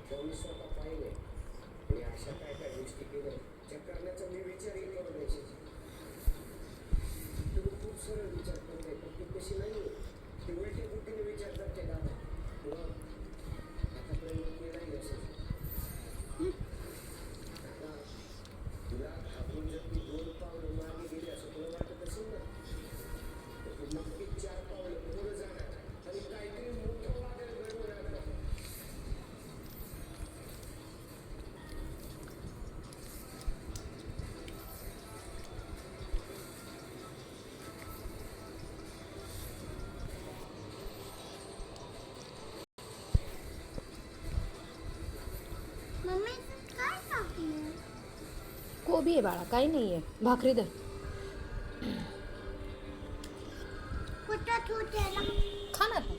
मी स्वतः पाहिले आणि अशा काय काय गोष्टी केल्या ज्या करण्याचा मी विचारही करत नाही. तुम्ही खूप सरळ विचार करताय पण ती कशी नाही ती उलटी बुद्धीने विचार करते दादा. तुला आतापर्यंत केलाही असेल आता तुला आपण जर ती 2 पावलं मागे गेली असं तुला वाटत असेल ना तर तू नक्कीच 4 पावलं पुढे जाणार आणि काहीतरी मोठं वादळ घडवून आणणार. कोबी आहे बाळा, काही नाही आहे. भाकरी दर खा ना तू.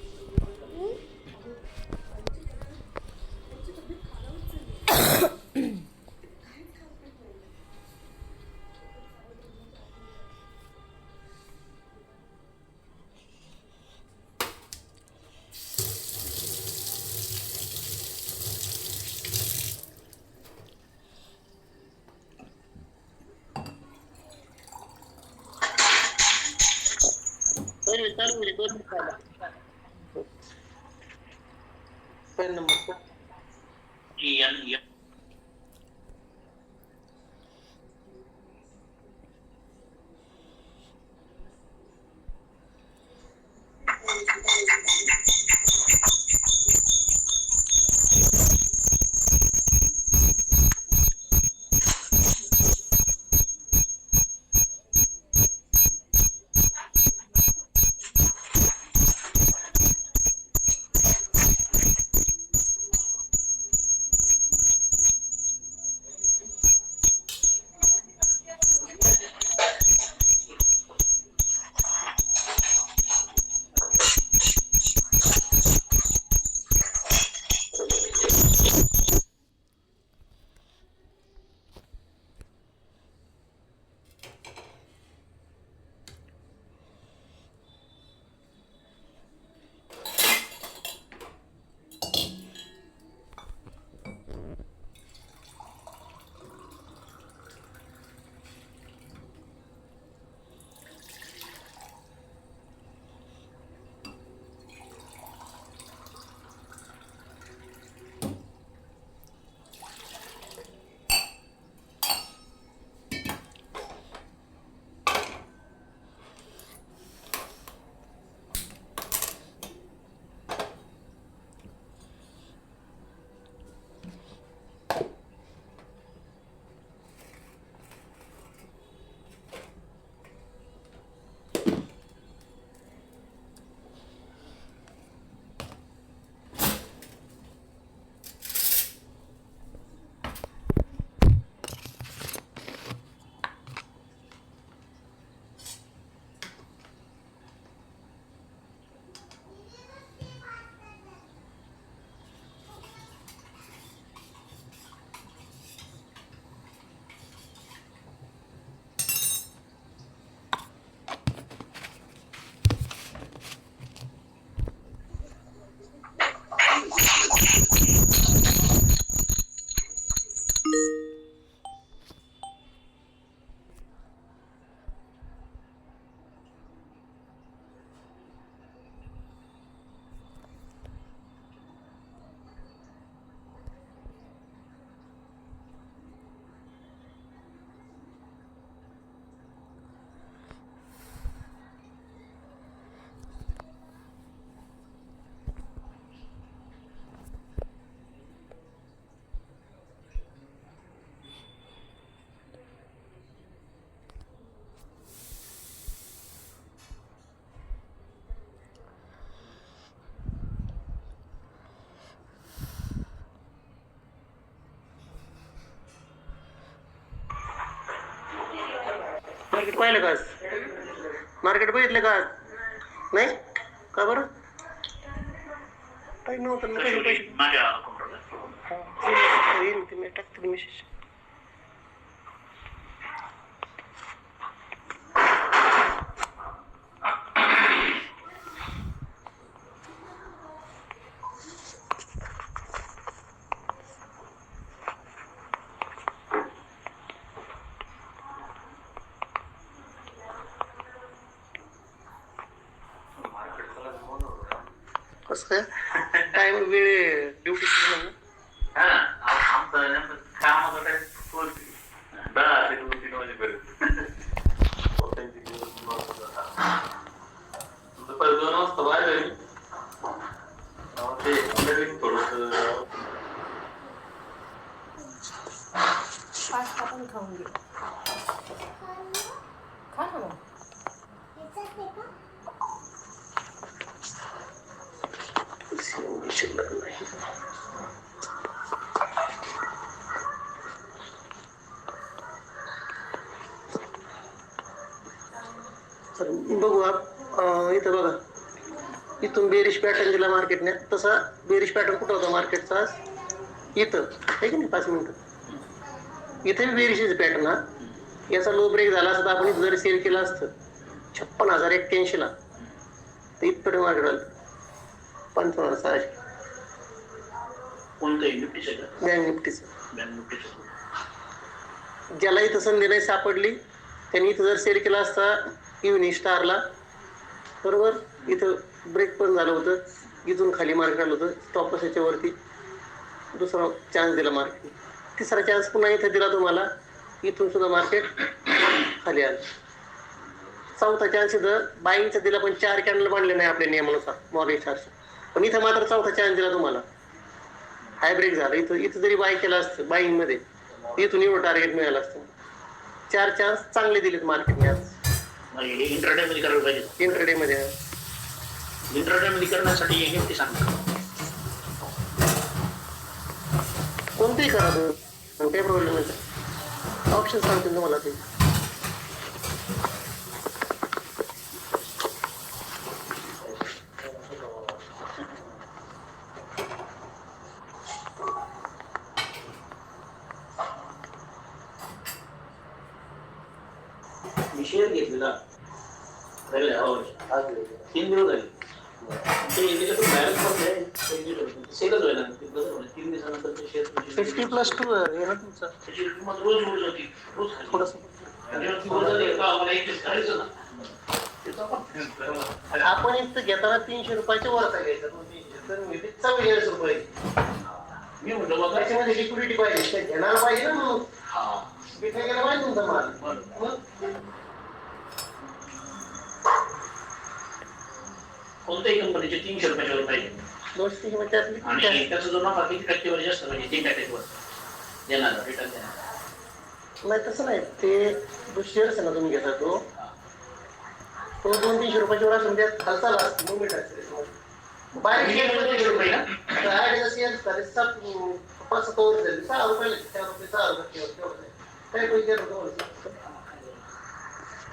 मार्केट पाहिलं का? मार्केट बघितलं का? नाही का बरं? काही नव्हतं ना, काही पैसे येईल ते मी टाकतो मेसेज. कसं काय टाइम वेळ ड्युटी पास्ता पण खाऊन घे. खा ना मग. शिल्लक नाही. तर बघू इथं बघा, इथून बेरिश पॅटर्न दिला मार्केटने. तसा बेरिश पॅटर्न कुठं होता मार्केटचा? इथं आहे की नाही, 5 मिनिटं इथे बेरिशच पॅटर्न. हा याचा लो ब्रेक झाला असता आपण इथं जरी सेल केलं असतं 56,081 ला, तर इथपर्यंत मार्केट आलं 55,600. कोणतं निफ्टीचं का? बँक निफ्टीचं. बँक निफ्टीचं. ज्याला इथं संधी नाही सापडली त्यांनी इथं जर सेल केला असता इव्हनिंग स्टारला, बरोबर, इथं ब्रेक पण झालं होतं, इथून खाली मार्केट आलं होतं, स्टॉप लॉसच्या वरती दुसरा चान्स दिला मार्केट. तिसरा चान्स पुन्हा इथं दिला तुम्हाला, इथून सुद्धा मार्केट खाली आलं. चौथा चान्स इथं बाईंगचा दिला, पण 4 कॅन्डल बांधले नाही आपल्या नियमानुसार मॉर्निंग स्टारचा, पण इथं मात्र चौथा चान्स दिला तुम्हाला. हाय ब्रेक झाला, इथं जरी बाय केलं असतं बाईंग मध्ये, इथून एवढं टार्गेट मिळालं असतं. 4 चान्स चांगले दिलेत मार्केटने आज. इंटरडे मध्ये करायला पाहिजे. इंटरडे मध्ये इंटरडे मध्ये करण्यासाठी निफ्टी सांगा. कोणतेही करा तुम्ही, काही प्रॉब्लेम नाही. ऑप्शन सांगतील तुम्हाला ते. मी शेअर घेतलेला 3 दिवस झाले. बॅलन्स पण सेलच व्हायला 3 दिवसानंतर ते शेअर 50+2 आहे ना तुमचा. त्याची किंमत रोज रोज होती, रोज खाली. थोडंसं थोडंसं आपण इथं घेताना 300 रुपयाच्या वरचा घ्यायचा, 200-300, तर मी ते 44 रुपये. मी म्हणतो बाबा त्याच्यामध्ये लिक्विडिटी पाहिजे, ते घेणारा पाहिजे ना, मग हा विकला गेला पाहिजे तुमचा माल. मग कोणत्याही कंपनीचे 300 रुपयाच्या वर पाहिजे. 200 रुपयाच्या आणि त्याचा जो नफा किती टक्केवर जास्त म्हणजे 3% देणार रिटर्न देणार. नाही तसं नाही, ते जो शेअर्स आहे ना तुम्ही घेता तो 200-300 रुपयाच्या वर असून त्यात खालचा मुवमेंट असते. बाहेर शेअर रुपये ना शेअर 5-7 वर झाले, 6 रुपये 4 रुपये 6 रुपये काही पैसे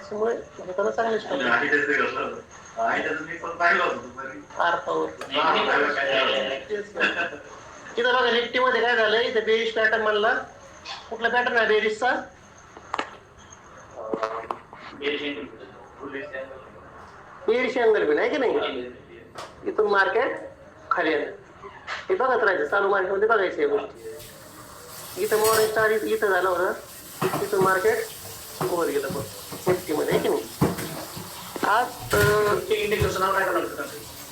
त्यामुळे घेताना चांगले स्टॉक अर्धावर. तिथं बघा निफ्टी मध्ये काय झालं, इथं बेरिश पॅटर्न म्हणला. कुठला पॅटर्न आहे बेरिशचा? बेरिश अँगल बी नाही की नाही. इथून मार्केट खाली आलं, हे बघत राहायचं, चालू मार्केट मध्ये बघायचं या गोष्टी. इथं मॉर्निंग स्टार इथं झालं होतं, तिथून मार्केट वर गेलं बघ निफ्टी मध्ये, आहे की नाही. आज इंडिकेटरचं नाव काय करायचं?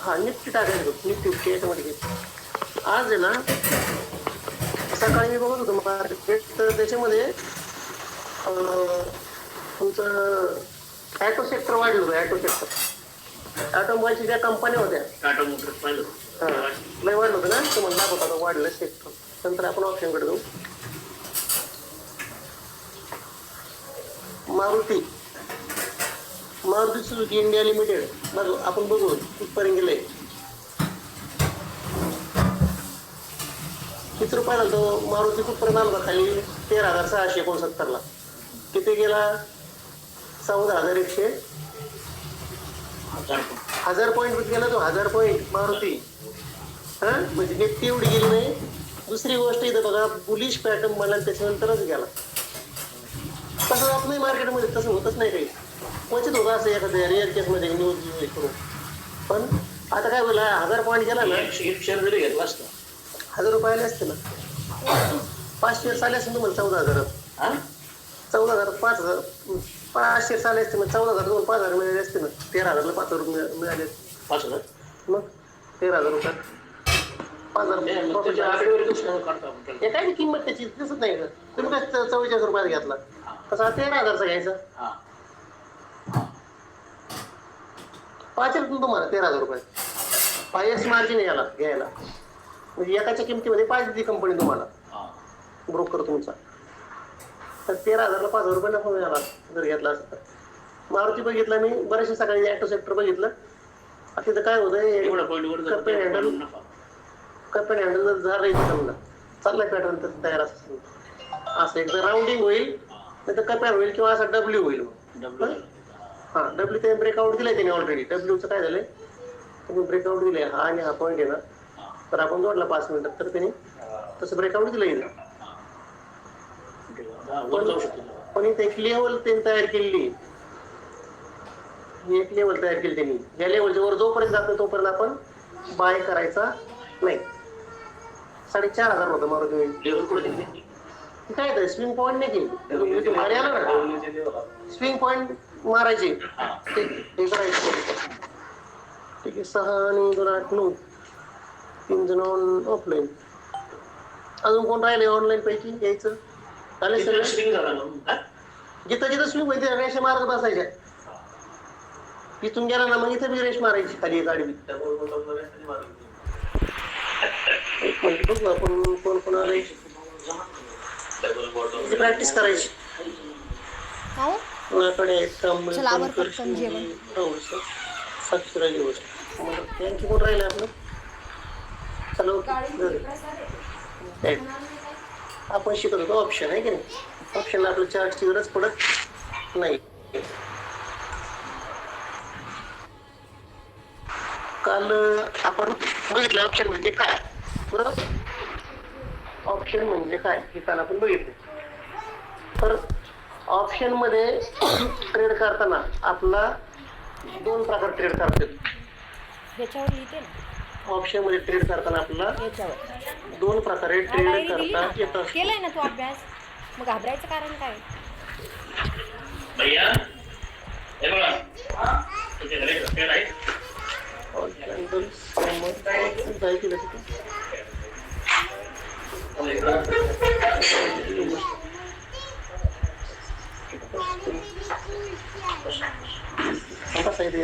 हा निफ्टी टाकायचं, निफ्टी याच्यामध्ये घ्यायचं. आज आहे ना, सकाळी मी बघत होतो मार्केट, तर त्याच्यामध्ये तुमचं ॲटो सेक्टर वाढलं होतं. ॲटो सेक्टर, ऑटोमोबाईलच्या ज्या कंपन्या होत्या, टाटा मोटर्स पाहिलं लय वाढलं होतं ना, ते म्हणलं होता वाढलं सेक्टर. नंतर आपण ऑप्शनकडे जाऊ. मारुती सुझुकी इंडिया लिमिटेड बघू, आपण बघू कुठपर्यंत गेलंय. किती रुपये झाला तो मारुती, कुठपर्यंत आला होता खाली? 13,669 ला. किती गेला? 14,100. 1000 पॉईंट गेला तो, 1000 पॉईंट मारुती. हा म्हणजे निफ्टी एवढी गेली नाही. दुसरी गोष्ट इथं बघा, बुलिश पॅटर्न मला त्याच्यानंतरच गेला. तसं जात नाही मार्केटमध्ये, तसं होतच नाही काही. क्वचित होतं असं एखाद्या रेअर केसमध्ये न्यूज करून. पण आता काय बोला, 1000 पॉईंट गेला ना, शेअर जरी घेतला असता 1000 रुपये आले असते ना. 5 शेअर्स आले असते तुम्हाला 14,000. 14,000 5,000 5 शेअर्स आले असते, मग 14,000 5,000 मिळाले असते ना. 13,000ला 5,000 रुपये मिळाले. 5,000. मग 13,000 रुपयात 5,000 त्याची आकडेवारी कसं काढतो आपण त्याला? हे काय ती किंमत त्याची दिसत नाही का? तुम्ही काय 44 रुपयात घेतला तसा 13,000चा घ्यायचा. हा. पाचेल तुम्हाला 13,000 रुपये हायस्ट मार्जिन आहे याला घ्यायला. म्हणजे एकाच्या किमतीमध्ये 5 देते कंपनी तुम्हाला, हा. ब्रोकर तुमचा. तर 13,000ला 5,000 रुपये नफा मिळाला जर घेतला असं तर. मारुती बघितला मी, बरेचसे सकाळी ॲटो सेक्टर बघितलं. आता तिथं काय होतं, एवढा पॉईंटवर कप हँडल जर झालं इथे समजा चाललाय पॅटर्न तर तयार असं असं एकदा राऊंडिंग होईल, नाही तर कप्यार होईल किंवा असा डब्ल्यू होईल. हा डब्ल्यू ते ब्रेकआउट दिलाय त्याने ऑलरेडी. डब्ल्यूचं काय झालंय, तुम्ही ब्रेकआउट दिले हा आणि हा पॉईंट आहे ना, तर आपण जोडला 5 मिनिटात तर त्याने तसं ब्रेकआउट दिलं. पण इथे एक लेवल त्यांनी तयार केलेली, ही एक लेवल तयार केली त्यांनी. या लेवलच्या वर जोपर्यंत जातो तोपर्यंत आपण बाय करायचा नाही. 4,500 होतं मारुती. काय तर स्विंग पॉईंट नाही की भारी आला ना, स्विंग पॉईंट मारायचे ते करायचे. ठीक आहे. 6 आणि 2 8 9 3 जण ऑफलाईन. अजून कोण राहिले ऑनलाईन पैकी यायचं? चालेल सगळं. जिथं जिथं स्विंग माहिती रेषा मारत बसायच्या. इथून गेला ना मग इथं बी रेष मारायची खाली एक आडवी. एक मिनिट बघू आपण कोण कोण आले प्रॅक्टिस करायची. काय माझ्याकडे चला आवर पटकन जेवण. साक्षीराजी गोष्ट त्यांची कोण राहिले आपलं. चलो आपण शिकत होतो ऑप्शन आहे की नाही. ऑप्शनला आपलं चार्टची गरज पडत नाही. काल आपण बघितलं ऑप्शन म्हणजे काय. बरोबर, ऑप्शन म्हणजे काय हे काल आपण बघितले. तर ऑप्शन मध्ये ट्रेड करताना आपला 2 प्रकार ट्रेड करतात. ह्याच्यावर लिहिते ना, ऑप्शन मध्ये ट्रेड करताना आपल्याला ह्याच्यावर 2 प्रकारे ट्रेड करता येतात. केलाय ना तू अभ्यास, मग घाबरायचं कारण काय? भैया हे बघा तुझ्याकडे ट्रेड आहे.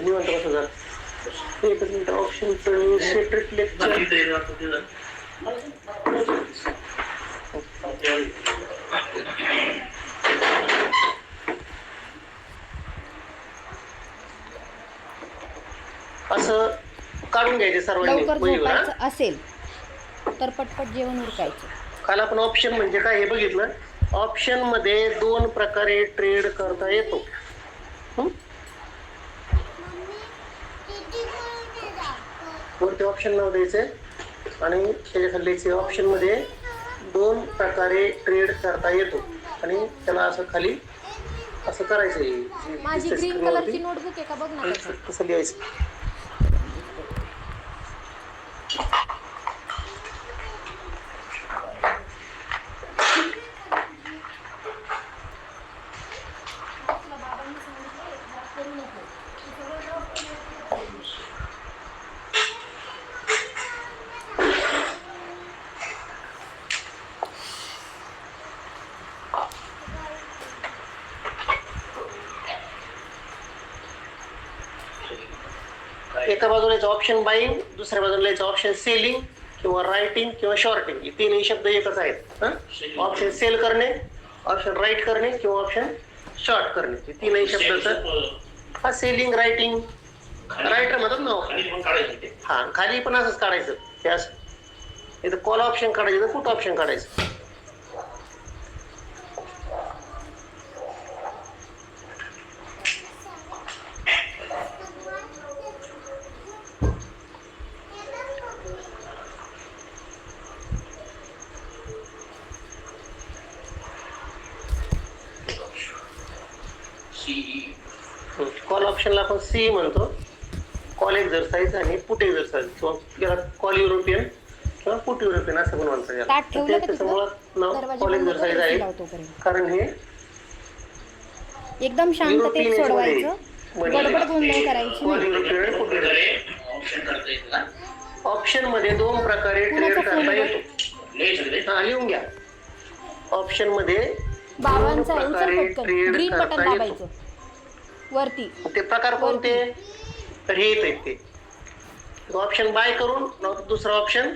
निवांत कसं जर एकच मिनिट ऑप्शनचं सेपरेट लेक्चर असं काढून घ्यायचे सर्वांनी. लवकर झोपायचं असेल तर पटपट जेवण उरकायचं. काल आपण ऑप्शन म्हणजे काय हे बघितलं. ऑप्शन मध्ये 2 प्रकारे ट्रेड करता येतो. वरती ऑप्शन नाव द्यायचे आणि त्याच्या खाली ऑप्शन मध्ये 2 प्रकारे ट्रेड करता येतो आणि त्याला असं खाली असं करायचं. माझी ग्रीन कलरची नोटबुक आहे का बघ ना. कसं लिहायचं. एका बाजूला ऑप्शन बाईंग, दुसऱ्या बाजूला ऑप्शन सेलिंग किंवा रायटिंग किंवा शॉर्टिंग. हे 3ही शब्द एकच आहेत. ऑप्शन सेल करणे, ऑप्शन राईट करणे किंवा ऑप्शन शॉर्ट करणे. हे 3ही शब्दाचं हा सेलिंग रायटिंग रायटर म्हणतात ना. हा खाली पण असंच काढायचं. ते असं इथं कॉल ऑप्शन काढायचं, पुट ऑप्शन काढायचं. कॉल ऑप्शनला आपण सी म्हणतो. कॉल एक्झरसाइज आणि पुट एक्झरसाइज किंवा कॉल युरोपियन किंवा पुट युरोपियन असं पण म्हणतात. त्याच्यामुळं नाव कॉल एक्झरसाइज आहे कारण हे एकदम शांततेत सोडवायचं, गडबड गोंधळ करायची कॉल नाही. European put European. ऑप्शन करता येईल ना. ऑप्शन मध्ये 2 प्रकारे ट्रेड कुणाचा फोन करता आहे? येतो. हा, लिहून घ्या. ऑप्शन मध्ये 2 बाबांचा आहे, उचल प्रकारे पटकन ट्रेड ग्रीन बटन करता येतो. दाबायचं वरती. ते प्रकार कोणते? तर हे येत आहेत ते. ऑप्शन बाय करून, दुसरा ऑप्शन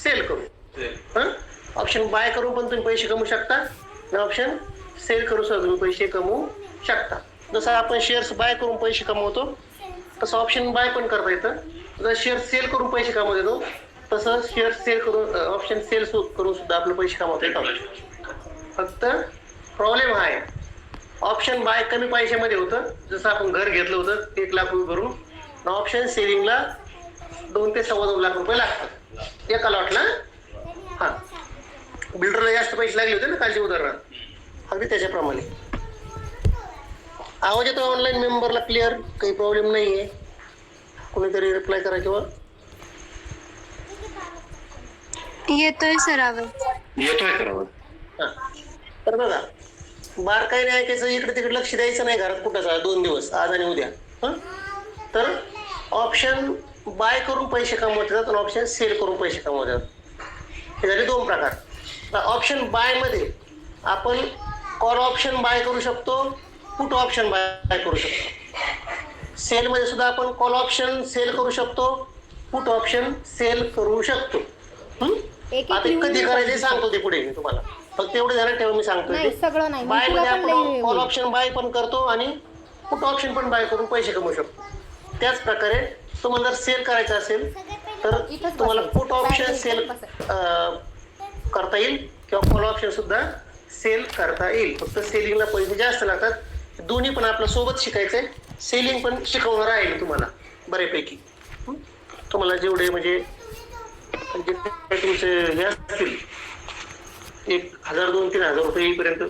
सेल करून. ऑप्शन बाय करून पण तुम्ही पैसे कमवू शकता आणि ऑप्शन सेल करून सुद्धा तुम्ही पैसे कमवू शकता. जसं आपण शेअर्स बाय करून पैसे कमवतो तसं ऑप्शन बाय पण करता येतं. जर शेअर सेल करून पैसे कमवता येतो तसं शेअर सेल करून ऑप्शन सेल करून सुद्धा आपले पैसे कमवता येतात. फक्त प्रॉब्लेम हा आहे, ऑप्शन बाय कमी पैशामध्ये होतं. जसं आपण घर घेतलं होतं 1 लाख रुपये भरून, ऑप्शन सेलिंगला 2 ते 2.25 लाख रुपये लागतात एका लॉटला. हा, बिल्डरला जास्त पैसे लागले होते ना कालच्या उदाहरणात, अगदी त्याच्याप्रमाणे. आवाज येतो ऑनलाईन मेंबरला क्लिअर? काही प्रॉब्लेम नाहीये? कोणीतरी रिप्लाय करा किंवा येतोय सर आवाज. येतोय तर हा. तर बघा, बारकाईने ऐकायचं, इकडे तिकडे लक्ष द्यायचं नाही घरात कुठं 2 दिवस, आज आणि उद्या. तर ऑप्शन बाय करून पैसे कमवतात आणि ऑप्शन सेल करून पैसे कमवतात. हे झाले 2 प्रकार. ऑप्शन बाय मध्ये आपण कॉल ऑप्शन बाय करू शकतो, पुट ऑप्शन बाय करू शकतो. सेल मध्ये सुद्धा आपण कॉल ऑप्शन सेल करू शकतो, पुट ऑप्शन सेल करू शकतो. एक आता कधी करायचे सांगतो ते पुढे मी तुम्हाला, फक्त एवढे झालं ठेवा. मी सांगतो नाही, सगळं नाही. बाय तुला मध्ये पण लई आपण हे कॉल होईल. ऑप्शन बाय पण करतो आणि पुट ऑप्शन पण बाय करून पैसे कमवू शकतो. त्याच प्रकारे तुम्हाला जर सेल करायचं असेल तर इथंच तुम्हाला बसायचं. पुट ऑप्शन बाहेर सेल करता येईल किंवा कॉल ऑप्शन सुद्धा सेल करता येईल. फक्त सेलिंगला पैसे जास्त लागतात. दोन्ही पण आपल्या सोबत शिकायचंय. सेलिंग पण शिकवणार आहे तुम्हाला बऱ्यापैकी. तुम्हाला जेवढे म्हणजे तुमचे हे असतील 1,000, 2,000, 3,000 रुपये येईपर्यंत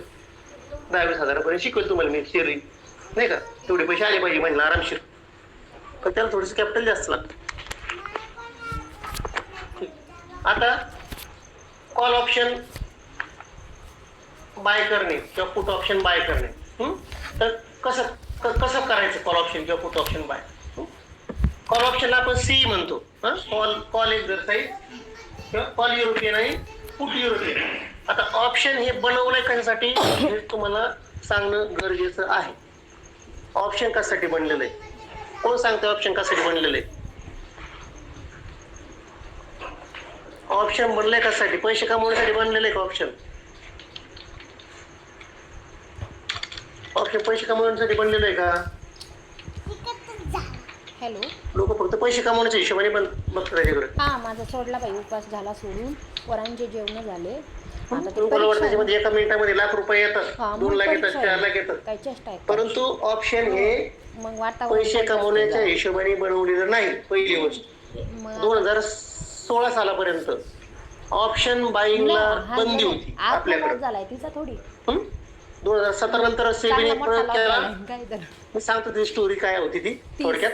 10-20 हजारापर्यंत शिकवेल तुम्हाला मी शेअरिंग, नाही का? तेवढे पैसे आले पाहिजे म्हणजे आरामशीर, पण त्याला थोडंसं कॅपिटल जास्त लागतं. आता कॉल ऑप्शन बाय करणे किंवा पुट ऑप्शन बाय करणे. तर कसं करायचं कॉल ऑप्शन किंवा पुट ऑप्शन बाय? कॉल ऑप्शनला आपण सी म्हणतो. कॉल एक्झरसाइज किंवा कॉल युरोपियन आणि पुट युरोपियन. आता ऑप्शन हे बनवलंय कशासाठी हे तुम्हाला सांगणं गरजेचं आहे. ऑप्शन कशासाठी बनलेलं आहे? कोण सांगतं ऑप्शन कशासाठी बनलेलं आहे? ऑप्शन बनलंय कशासाठी? पैसे कमवण्यासाठी बनलेलं आहे का ऑप्शन? ऑप्शन पैसे कमवण्यासाठी बनलेलं आहे का? हॅलो, लोक फक्त पैसे कमवण्याच्या हिशोबाने बघतात त्याच्याकडे. हा, माझा सोडला बाई, उपास झाला सोडून, पोरांचे जेवण झाले. आता ते तुम्हाला वाटतं परीक्षा त्याच्यामध्ये एका मिनिटामध्ये लाख रुपये येतात, हा, 2 मग लाख येतात, परीक्षा 4 आहे. लाख येतात. काय चेष्टा आहे? परंतु ऑप्शन हे मग वातावरण पैसे पण जास्त कमवण्याच्या झालं. हिशोबाने बनवलेलं नाही. पहिली गोष्ट, मग 2016 सालापर्यंत ऑप्शन बाईंगला हा बंदी झालाय. होती आज आपल्याकडे. लॉस झालाय तिचा थोडी 2017 नंतर सेबीने चांगला मोठा प्रयोग लॉस केला. झालाय. काय तर मी सांगतो ती स्टोरी काय होती ती थोडक्यात.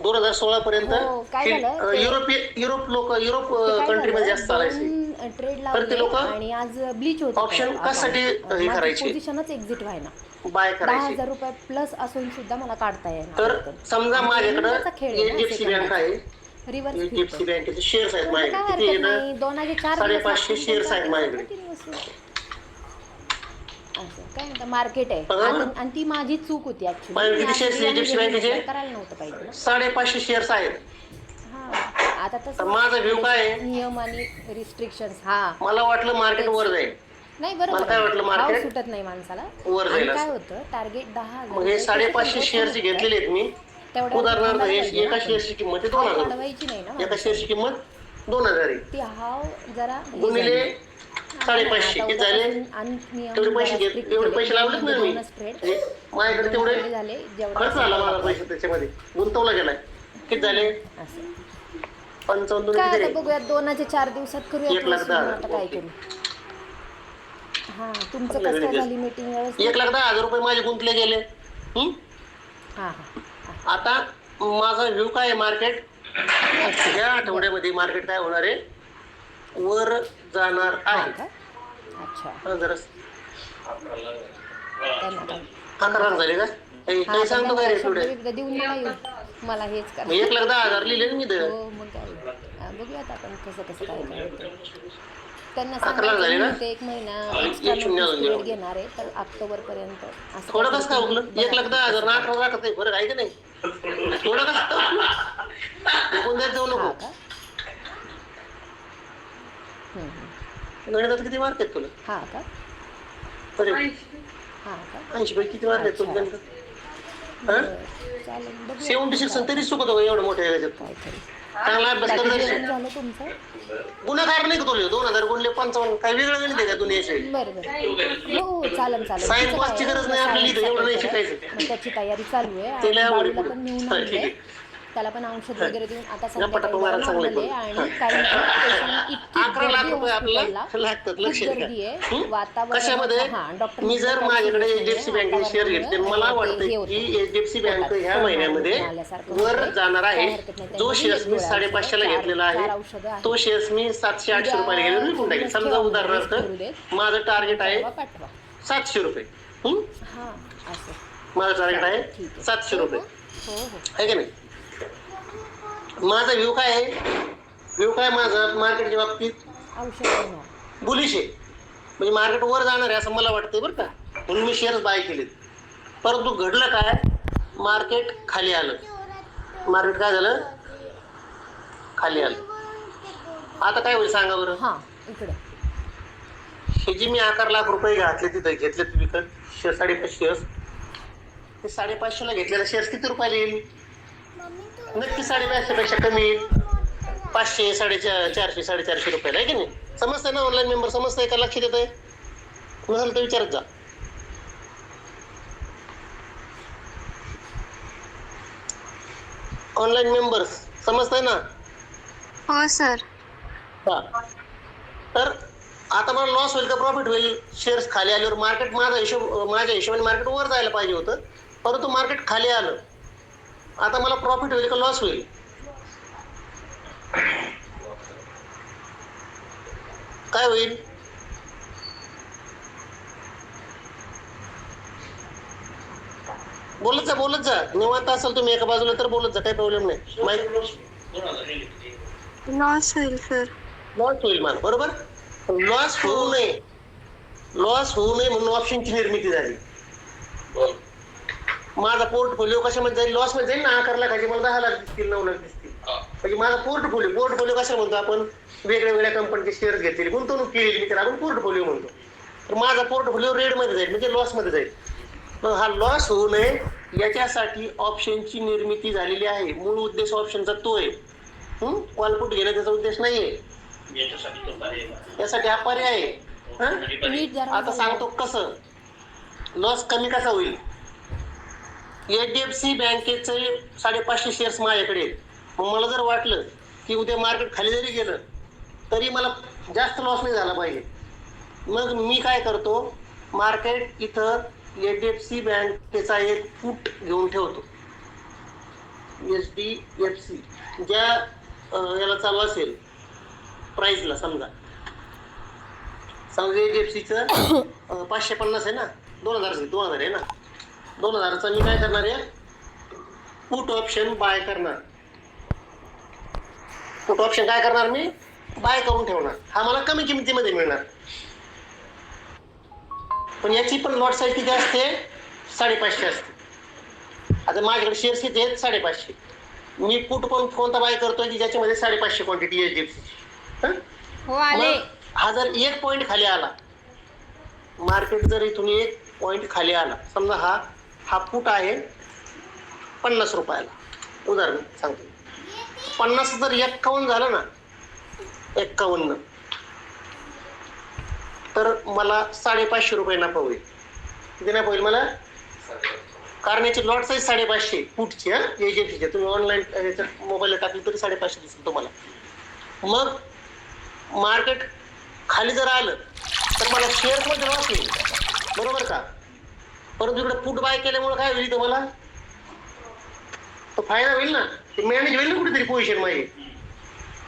2016 पर्यंत हो, काय झालं ते- युरोप कंट्रीमध्ये जास्त चालायचे. ट्रेड तर ते लावले लोक आणि आज ब्लीच होत ऑप्शन कशासाठी हे करायचे? पोझिशनच एक्झिट व्हायना. बाय करायचे. 10,000 रुपये प्लस असून सुद्धा मला काढता येणार. तर समजा माझ्याकडं त्याचा खेळ आहे ना, एचडीएफसी बँक आहे. रिव्हर्स एचडीएफसी बँकेचे शेअर्स आहेत काय माझ्याकडे. हरकत किती नाही. येतं? 2004 550 शेअर्स आहेत माझ्याकडे. असं काय म्हणतात, मार्केट आहे बघा. आणि ती माझी चूक होती ऍक्च्युली. माझ्याकडे किती shares आहेत HDFC बँकेचे? करायला नव्हतं पाहिजे ना. 550 शेअर्स आहेत. हा, आता तर तसं माझा व्ह्यू काय आहे? नियम आणि रिस्ट्रिक्शन्स. हा, मला वाटलं मार्केट वर जाईल. नाही मला बरोबर काय वाटलं, भाव market सुटत नाही माणसाला. वर आणि जाईल काय असं. होतं, टार्गेट 10,000 मग हे 550 शेअर्स जे घेतलेले आहेत मी, उदाहरणार्थ एका शेअरची किंमत आहे 2,000. वाढवायची नाही ना एका शेअरची किंमत 2,000 आहे. ती हाव जरा हे गुणिले झाली. 550 आता किती झाले? उद्यापासून आणि नियम तेवढे पैसे जरा घेत, strict एवढे केले. पैसे लावलेच नाही मी. दोनच trade. म्हणजे माझ्याकडे तेवढे trade झाले जेवढे खर्च झाला माझा पैसे त्याच्यामध्ये गुंतवला गेलाय. किती झाले? असं 55 काय किती आता रे? बघूया 2,004 दिवसात करूया 1,10,000. आता काय करू. हा, तुमचं चांगलं कसं काय झालं. झाली मीटिंग व्यवस्थित? 1,10,000 रुपये माझे गुंतले गेले. हा हा आता माझा व्ह्यू काय आहे? मार्केट या आठवड्यामध्ये मार्केट काय होणार आहे? वर जाणार आहे. का? अच्छा, हा, जरा त्यांना काय? 11 झाले का? काही सांगतो काय रे शब्द थोडे? बिब्द देऊन नका येऊ. मला हेच मग करायचं. 1,10,000 लिहिले ना मी तर. हो मग काय बघूयात आपण कसं काय करायचं. त्यांना 11 लाख झाले सांगायचं ना? मी ते 1 महिना एक एक्स्ट्रा शून्य नोटीस अजून पिरियड द्या. घेणार आहे, तर ऑक्टोबरपर्यंत असं थोडं काहीतरी कसं काय तुम्ही उगलं? बघा 1,10,000 कसं आणि काय. 18 लाखात आहे, फरक आहे की नाही? थोडं कसं विकून द्यायचं जाऊ नको. हा का? गणितात किती मार्क आहेत तुला? हा का? अरे हा का? 80 पैकी किती मार्क आहेत तुला अच्छा. गणितात? बरं, चालेल बघूया 76 तरी चुकत हो एवढं मोठ्या ह्याच्यात. काहीतरी. चांगला अभ्यास बाकी करत जेवण झालं तुमचं? गुन्हेगार नाही का तुला 2,000 गुणले 55 काय वेगळं गणित आहे का दुनियाचे? बरं बरं. हो चालेल चालेल. सायन्स तिचं काय वाचची आहे, गरज नाही आपल्याला इथं, एवढं नाही सायन्सचा पेपर आहे. शिकायचं. मग त्याची तयारी चालू आहे ते आणि लय आवडली बाळूला पुढं. पण नेऊन हा, ठीक आणलंय. आहे. त्याला पण औषध वगैरे देऊन आता गप्पा संध्याकाळी टप्पा मारायला चांगलं नॉर्मल आहे. आहे. आणि कारण पेशंट इतकी 11 लाख गर्दी रुपये हॉस्पिटलला, आपल्याला लागतात, खूप लक्ष द्या. गर्दी आहे. हं? वातावरण कशामध्ये डॉक्टर मी जर माझ्याकडे HDFC बँकेचे शेअर घेतले, मला वाटतं की HDFC बँक ह्या महिन्यामध्ये वर जाणार आहे. जो शेअर्स मी 550 ला घेतलेला आहे तो शेअर्स मी 700-800 रुपयाला गेले विकून टाकेल. समजा उदाहरणार्थ माझं टार्गेट आहे पाठवा. 700 रुपये. हा असं. माझं टार्गेट आहे ठीक आहे. 700 रुपये, हो हो. आहे की नाही? माझा व्ह्यू काय आहे? व्ह्यू काय माझा मार्केटच्या बाबतीत औषध घेणार. बुलिश आहे, म्हणजे मार्केट वर जाणार आहे असं मला वाटतंय बरं का, म्हणून मी शेअर्स बाय केलेत. परंतु घडलं काय, मार्केट खाली आलं. मार्केट काय झालं? खाली आलं. आता काय होईल सांगा बरं? हा इकडे हे जी मी 11 लाख रुपये घातले तिथं घेतलेत विकत 550 शेअर्स, ते 550 ला घेतलेला शेअर्स किती रुपयाला येईल? नक्की 550 पेक्षा कमी येईल. 500, 450, 450 रुपयाला, आहे की नाही? समजतंय ना? ऑनलाईन मेंबर समजतंय का? लक्षात येत आहे? नसेल तर विचारत जा. ऑनलाईन मेंबर्स समजतंय ना? हो सर. हा. तर आता मला लॉस होईल का प्रॉफिट होईल? शेअर्स खाली आल्यावर मार्केट माझ्या हिशोबाने मार्केट वर जायला पाहिजे होतं, परंतु मार्केट खाली आलं. आता मला प्रॉफिट होईल का लॉस होईल? काय होईल? बोलत जा निवांत असेल तुम्ही एका बाजूला तर बोलत जा, काही प्रॉब्लेम नाही. लॉस होईल सर. लॉस होईल मला, बरोबर? लॉस होऊ नये म्हणून ऑप्शनची निर्मिती झाली. माझा पोर्टफोलिओ कशामध्ये जाईल? लॉस मध्ये जाईल ना. 11 लाखाचे मला 10 लाख दिसतील, 9 लाख दिसतील. म्हणजे माझा पोर्टफोलिओ कशा म्हणतो आपण? वेगळ्या कंपनीचे शेअर घेतलेली, गुंतवणूक केलेली, मी त्याला आपण पोर्टफोलिओ म्हणतो. तर माझा पोर्टफोलिओ रेड मध्ये जाईल, म्हणजे लॉस मध्ये जाईल. मग हा लॉस होऊ नये याच्यासाठी ऑप्शनची निर्मिती झालेली आहे. मूळ उद्देश ऑप्शनचा तो आहे. कॉलपुट घेणं त्याचा उद्देश नाहीये, यासाठी हा पर्याय आहे. आता सांगतो कसं लॉस कमी कसा होईल. HDFC बँकेचे 550 शेअर्स माझ्याकडे आहेत. मग मला जर वाटलं की उद्या मार्केट खाली जरी गेलं तरी मला जास्त लॉस नाही झाला पाहिजे, मग मी काय करतो, मार्केट इथं HDFC बँकेचा एक पुट घेऊन ठेवतो. HDFC ज्या याला चालू असेल प्राइसला, समजा HDFCचं 550 आहे ना, 2000 आहे ना, 2000चा मी काय करणार आहे, पुट ऑप्शन बाय करणार. पुट ऑप्शन काय करणार मी बाय करून ठेवणार. हा मला कमी किमतीमध्ये मिळणार. पण याची पण लॉट साईज किती असते? 550 असते. आता माझ्याकडे शेअर्स किती आहेत? 550. मी पुट पण कोणता बाय करतोय की ज्याच्यामध्ये 550 क्वांटिटी HDFC. हा जर 1 पॉईंट खाली आला, मार्केट जर इथून 1 पॉईंट खाली आला, समजा हा पुट आहे 50 रुपयाला, उदाहरण सांगतो. 50 जर 51 झालं ना, 51, तर मला 550 रुपये नफा होईल. किती नफा होईल मला? कारण याची लॉट साईज 550 पुटची. HDFCच्या तुम्ही ऑनलाईन मोबाईलला टाकली तरी 550 दिसेल तुम्हाला. मग मार्केट खाली जर आलं तर मला शेअर्स मध्ये लॉस होईल, बरोबर का? परंतु इकडे पुट बाय केल्यामुळे काय होईल तुम्हाला? तो फायदा होईल ना, ते मॅनेज होईल ना कुठेतरी पोझिशन माझी.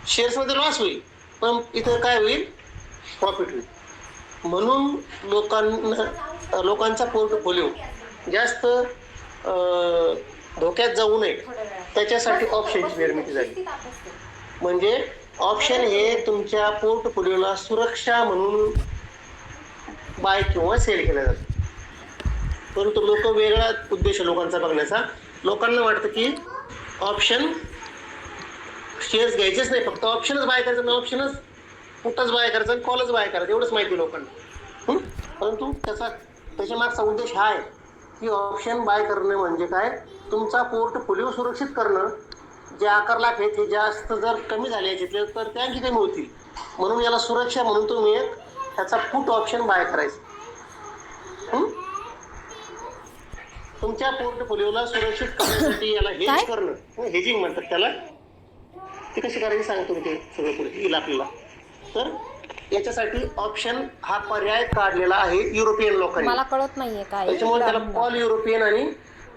शेअर्स मध्ये लॉस होईल पण इथं काय होईल? प्रॉफिट होईल. म्हणून लोकांचा पोर्टफोलिओ जास्त धोक्यात जाऊ नये त्याच्यासाठी ऑप्शनची निर्मिती झाली. म्हणजे ऑप्शन हे तुमच्या पोर्टफोलिओला सुरक्षा म्हणून बाय किंवा सेल केलं जातं. परंतु लोक वेगळा उद्देश लोकांचा बघण्याचा. लोकांना वाटतं की ऑप्शन शेअर्स घ्यायचेच नाही, फक्त ऑप्शनच बाय करायचं, ऑप्शनच पुटच बाय करायचं, कॉलच बाय करायचं, एवढंच माहिती लोकांना. परंतु त्याच्या मागचा उद्देश हा आहे की ऑप्शन बाय करणं म्हणजे काय, तुमचा पोर्टफोलिओ सुरक्षित करणं. जे 11 लाख आहेत हे जास्त जर कमी झाले याच्यातले तर ते आणखी कमी होतील, म्हणून याला सुरक्षा म्हणून तुम्ही एक त्याचा पुट ऑप्शन बाय करायचं. तुमच्या पोर्टफोलिओला सुरक्षित करण्यासाठी याला हेज करणं, हेजिंग म्हणतात त्याला. ते कशी करायची सांगतो मी, ते सगळं पुढे येईल आपल्याला. तर याच्यासाठी ऑप्शन हा पर्याय काढलेला आहे युरोपियन लोकांनी. मला कळत नाहीये काय. त्याच्यामुळे त्याला कॉल युरोपियन आणि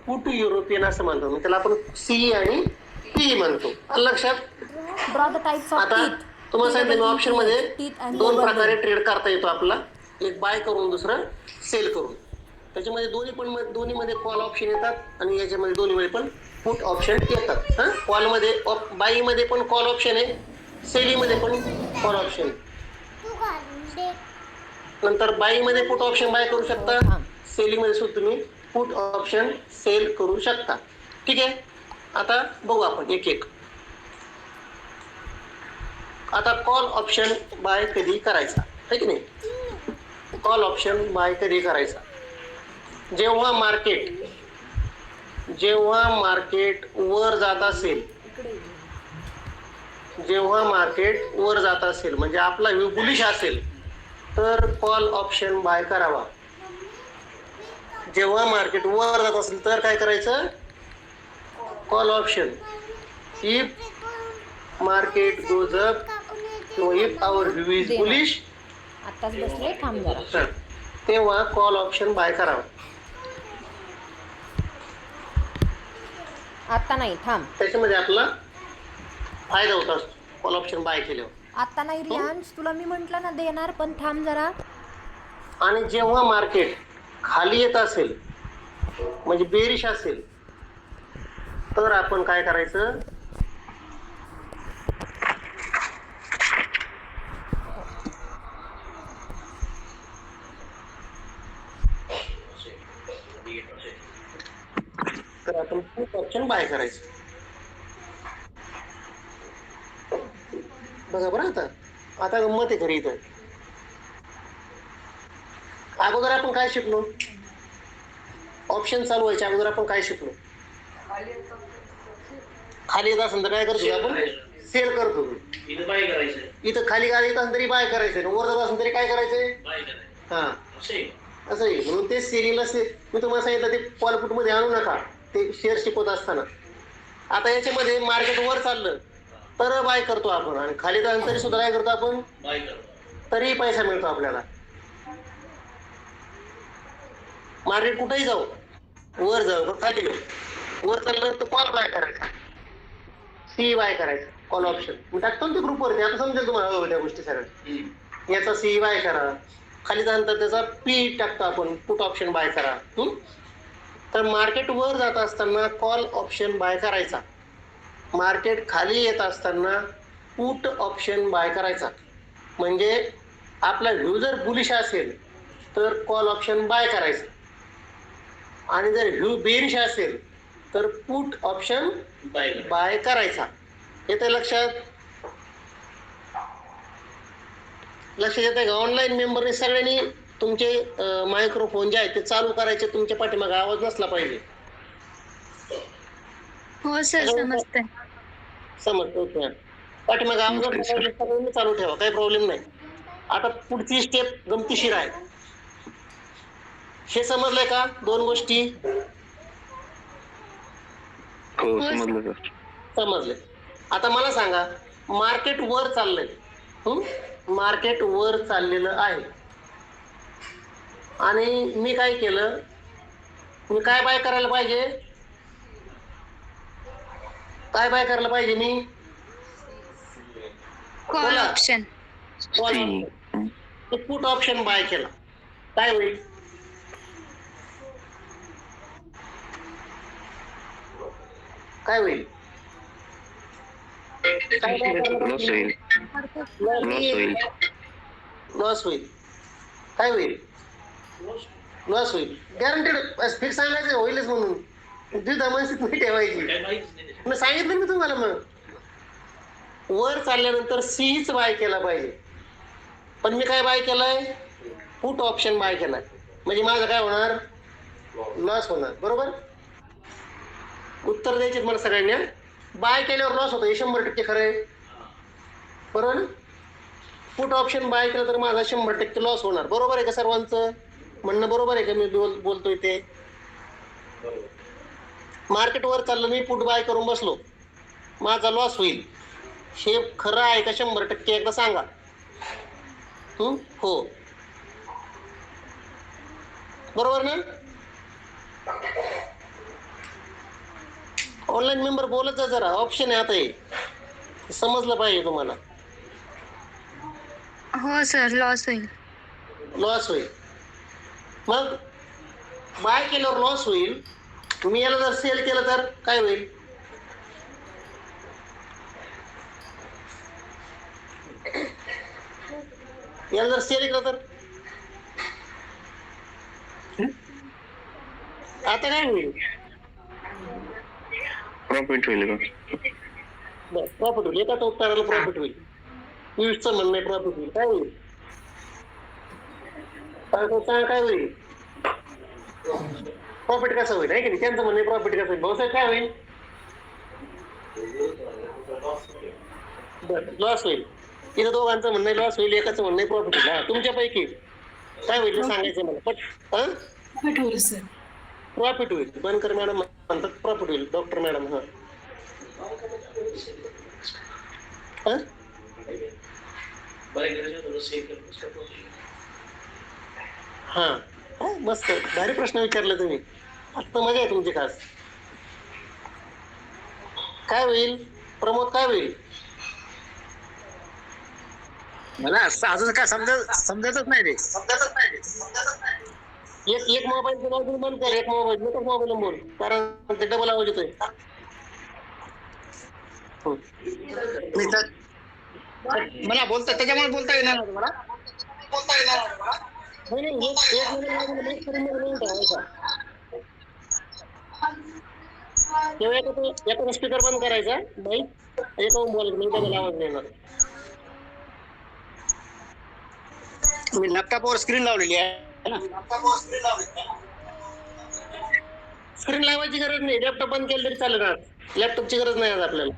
पुट युरोपियन असं म्हणतो. त्याला आपण सी आणि पी म्हणतो. लक्षात. आता तुम्हाला सांगितलं ऑप्शन मध्ये 2 प्रकारे ट्रेड करता येतो आपला, एक बाय करून दुसरं सेल करून. त्याच्यामध्ये दोन्हीमध्ये कॉल ऑप्शन येतात आणि याच्यामध्ये दोन्हीमध्ये पण पुट ऑप्शन येतात. कॉलमध्ये बाईमध्ये पण कॉल ऑप्शन आहे, सेलिंगमध्ये पण कॉल ऑप्शन आहे. नंतर बाईमध्ये पुट ऑप्शन बाय करू शकता, सेलिंगमध्ये सुद्धा तुम्ही पुट ऑप्शन सेल करू शकता. ठीक आहे. आता बघू आपण एक एक. आता कॉल ऑप्शन बाय कधी करायचा, है की नाही. कॉल ऑप्शन बाय कधी करायचा, जेव्हा मार्केट वर जात असेल, म्हणजे आपला व्ह्यू बुलिश असेल तर कॉल ऑप्शन बाय करावा. जेव्हा मार्केट वर जात असेल तर काय करायचं, call option. If market goes up किंवा if our view is bullish, आताच बसले, थांब जरा, तेव्हा कॉल ऑप्शन बाय करावा. आता नाही, थांब. त्याच्यामध्ये आपला फायदा होत असतो कॉल ऑप्शन बाय केल्यावर. आता नाही रियांश, तुला मी म्हंटल ना देणार, पण थांब जरा. आणि जेव्हा मार्केट खाली येत असेल म्हणजे बेरिश असेल तर आपण काय करायचं, तर आपण पुट ऑप्शन बाय करायचं. बघा बरं. आता गंमत आहे खरी इथं. अगोदर आपण काय शिकलो, ऑप्शन चालू व्हायच्या अगोदर आपण काय शिकलो, खाली येत असेल तर काय करतो आपण, सेल करतो. इथं खाली गाडी येत असेल तरी बाय करायचंय, वर जात असेल तरी काय करायचंय, हा असं आहे. म्हणून ते सेलिंगला मी तुम्हाला सांगितलं ते कॉलपुट मध्ये आणू नका, ते शेअर शिकवत असताना. आता याच्यामध्ये मार्केट वर चाललं तर बाय करतो आपण, आणि खाली जाऊन तरी सुद्धा काय करतो आपण, तरी पैसा मिळतो आपल्याला. मार्केट कुठेही जाऊ, वर जाऊ खाली जाऊ, वर चाललं तर कॉल बाय करायचा, सी बाय करायचा, कॉल ऑप्शन. मी टाकतो ना ते ग्रुपवरती, आता समजेल तुम्हाला त्या गोष्टी सगळ्या. याचा सी बाय करा, खाली जाणं त्याचा पी टाकतो आपण, पुट ऑप्शन बाय करा. तर मार्केट वर जात असताना कॉल ऑप्शन बाय करायचा, मार्केट खाली येत असताना पुट ऑप्शन बाय करायचा. म्हणजे आपला व्ह्यू जर बुलिश असेल तर कॉल ऑप्शन बाय करायचं, आणि जर व्ह्यू बेरिश असेल तर पुट ऑप्शन बाय करायचा. येते लक्षात येत आहे का. ऑनलाईन मेंबरने सगळ्यांनी तुमचे मायक्रोफोन जे आहे ते चालू करायचे, तुमच्या पाठीमागे आवाज नसला पाहिजे. हो सर, समजतंय. समजतो. पाठीमागे आवाज सगळ्यांनी चालू ठेवा, काही प्रॉब्लेम नाही. आता पुढची स्टेप गमतीशीर आहे. हे समजलंय का, 2 गोष्टी समजले. आता मला सांगा, मार्केट वर चाललंय, मार्केट वर चाललेलं आहे, आणि मी काय केलं, मी काय बाय करायला पाहिजे, मी call option. Put option buy केला, काय होईल, काय होईल? लॉस होईल. लॉस होईल. काय होईल? लॉस होईल. गॅरंटेड फिक्स सांगायचं होईलच म्हणून. द्विधामासिक नाही ठेवायची. काय माहितीच नाही. मी सांगितलं मी तुम्हाला. मग वर चालल्यानंतर सीच बाय केला पाहिजे. पण मी काय बाय केलाय? पुट ऑप्शन बाय केलाय. म्हणजे माझं काय होणार? लॉस होणार. बरोबर? उत्तर द्यायचे मला सगळ्यांना. बाय केल्यावर लॉस होतो हे 100% खरं आहे. बरोबर ना? पुट ऑप्शन बाय केलं तर माझा 100% लॉस होणार. बरोबर आहे का सर्वांचं म्हणणं? बरोबर आहे का मी बोलतोय ते? मार्केट वर चाललं, मी पुट बाय करून बसलो, माझा लॉस होईल. हे खरं आहे का 100%? एकदा सांगा. हो, बरोबर ना? ऑनलाईन मेंबर बोलत जा जरा. ऑप्शन आहे आता हे समजलं पाहिजे तुम्हाला. हो सर, लॉस होईल. लॉस होईल. मग बाय केल्यावर लॉस होईल. मी याला जर सेल केलं तर काय होईल? याला जर सेल केलं तर आता काय होईल? प्रॉफिट होईल का? प्रॉफिट होईल. एका उत्तराला प्रॉफिट होईल. पियुषचं म्हणणं आहे प्रॉफिट होईल. काय होईल? काय होईल? प्रॉफिट कसं होईल? आहे की नाही? त्यांचं म्हणणं प्रॉफिट कसं होईल? भाऊसाहेब काय होईल? लॉस होईल. इथं दोघांचं म्हणणं लॉस होईल, एकाचं म्हणणं प्रॉफिट होईल. तुमच्यापैकी काय होईल सांगायचं मला. प्रॉफिट होईल सर. प्रॉफिट होईल. बनकर मॅडम म्हणतात प्रॉफिट होईल. डॉक्टर मॅडम हा मस्त भारी प्रश्न विचारला तुम्ही. आता मजा आहे तुमची खास. काय होईल प्रमोद? काय होईल? मला अजून काय समजतच नाही रे. एक मोबाईल बंद कर. एक मोबाईल बोल, कारण ते डबल आवाज येतोय. मला बोलता त्याच्यामुळे बोलता येणार नाही मला. एका स्पीकर बंद करायचा बाईक, एका बोलायचं नाही, डबल आवाज नाही येणार. मी लॅपटॉपवर स्क्रीन लावलेली आहे. स्क्रीन लावायची गरज नाही. लॅपटॉप बंद केलं तरी चालेल. लॅपटॉपची गरज नाही आज आपल्याला.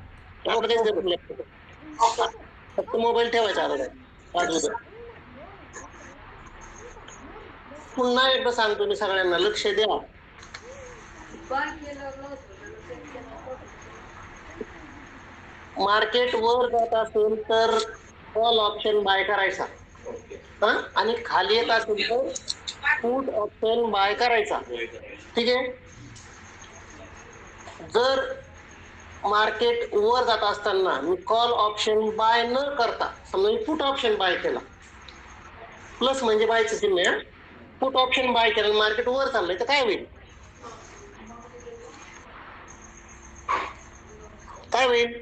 फक्त मोबाईल ठेवायचा. पुन्हा एकदा सांगतो मी सगळ्यांना, लक्ष द्या. मार्केट वर जात असेल तर कॉल ऑप्शन बाय करायचा, आणि खाली येत असेल तर पुट ऑप्शन बाय करायचा. ठीक आहे. जर मार्केट वर जात असताना मी कॉल ऑप्शन बाय न करता समजा मी पुट ऑप्शन बाय केला, प्लस म्हणजे बायचं चिन्ह आहे, पुट ऑप्शन बाय केलं, मार्केट वर चाललंय तर काय होईल? काय होईल?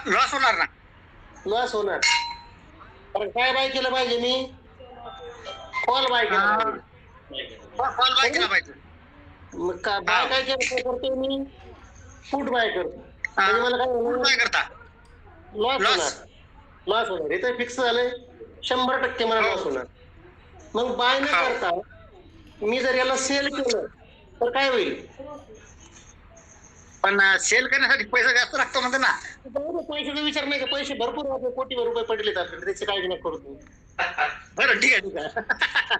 लॉस होणार ना. लॉस होणार. कारण काय बाय केलं पाहिजे? मी कॉल बाय केला पाहिजे. मग का बाय काय करतो मी? पुट बाय करतो. म्हणजे मला काय करता? लॉस होणार. लॉस होणार. हे तर फिक्स झालंय. 100% मला लॉस होणार. मग बाय न करता मी जर याला सेल केलं तर काय होईल? पण सेल करण्यासाठी पैसा जास्त लागतो म्हणते ना. पैशाचा विचार नाही का? पैसे भरपूर कोटीभर रुपये पडलेत आपल्याकडे, त्याची काळजी नाही करू तुम्ही. बरं ठीक आहे.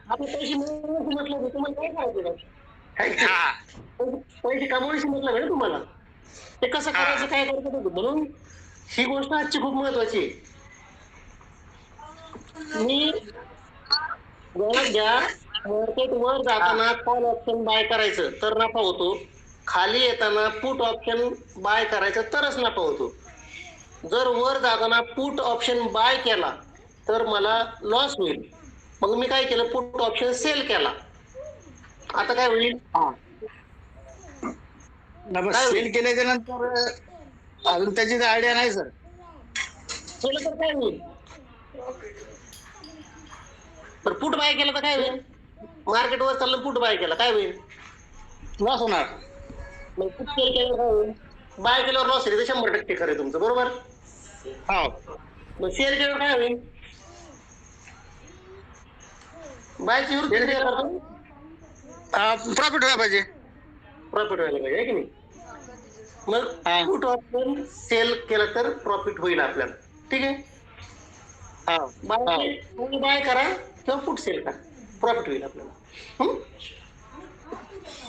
आपले पैसे म्हटलं तुम्हाला काय करायचं? पैसे कमवायचे म्हटलं ना तुम्हाला, ते कसं करायचं, काय करायचं. म्हणून ही गोष्ट आजची खूप महत्वाची आहे. मी घ्या, मार्केट वर जाताना कॉल ऑप्शन बाय करायचं तर नफा होतो. खाली येताना पुट ऑप्शन बाय करायचं तरच नफा होतो. जर वर जाताना पुट ऑप्शन बाय केला तर मला लॉस होईल. मग मी काय केलं? पुट ऑप्शन सेल केला. आता काय होईल? काय होईल? सेल केल्याच्या नंतर अजून त्याची आयडिया नाही सर. केलं तर काय होईल? तर पुट बाय केलं तर काय होईल? मार्केटवर चाललं पुट बाय केलं काय होईल? लॉस होणार. मग पुट सेल केलं काय होईल? बाय केल्यावर लॉस आहे, ते 100% खरं आहे तुमचं, बरोबर? हो. मग शेअर केल्यावर काय होईल? बायची विरुद्ध क्रिया करतो, प्रॉफिट व्हायला पाहिजे. प्रॉफिट व्हायला पाहिजे आहे की नाही? मग हा. पुट ऑप्शन सेल केलं तर प्रॉफिट होईल आपल्याला, ठीक आहे? हो. बाय करा किंवा पुट सेल करा, प्रॉफिट होईल आपल्याला. हं?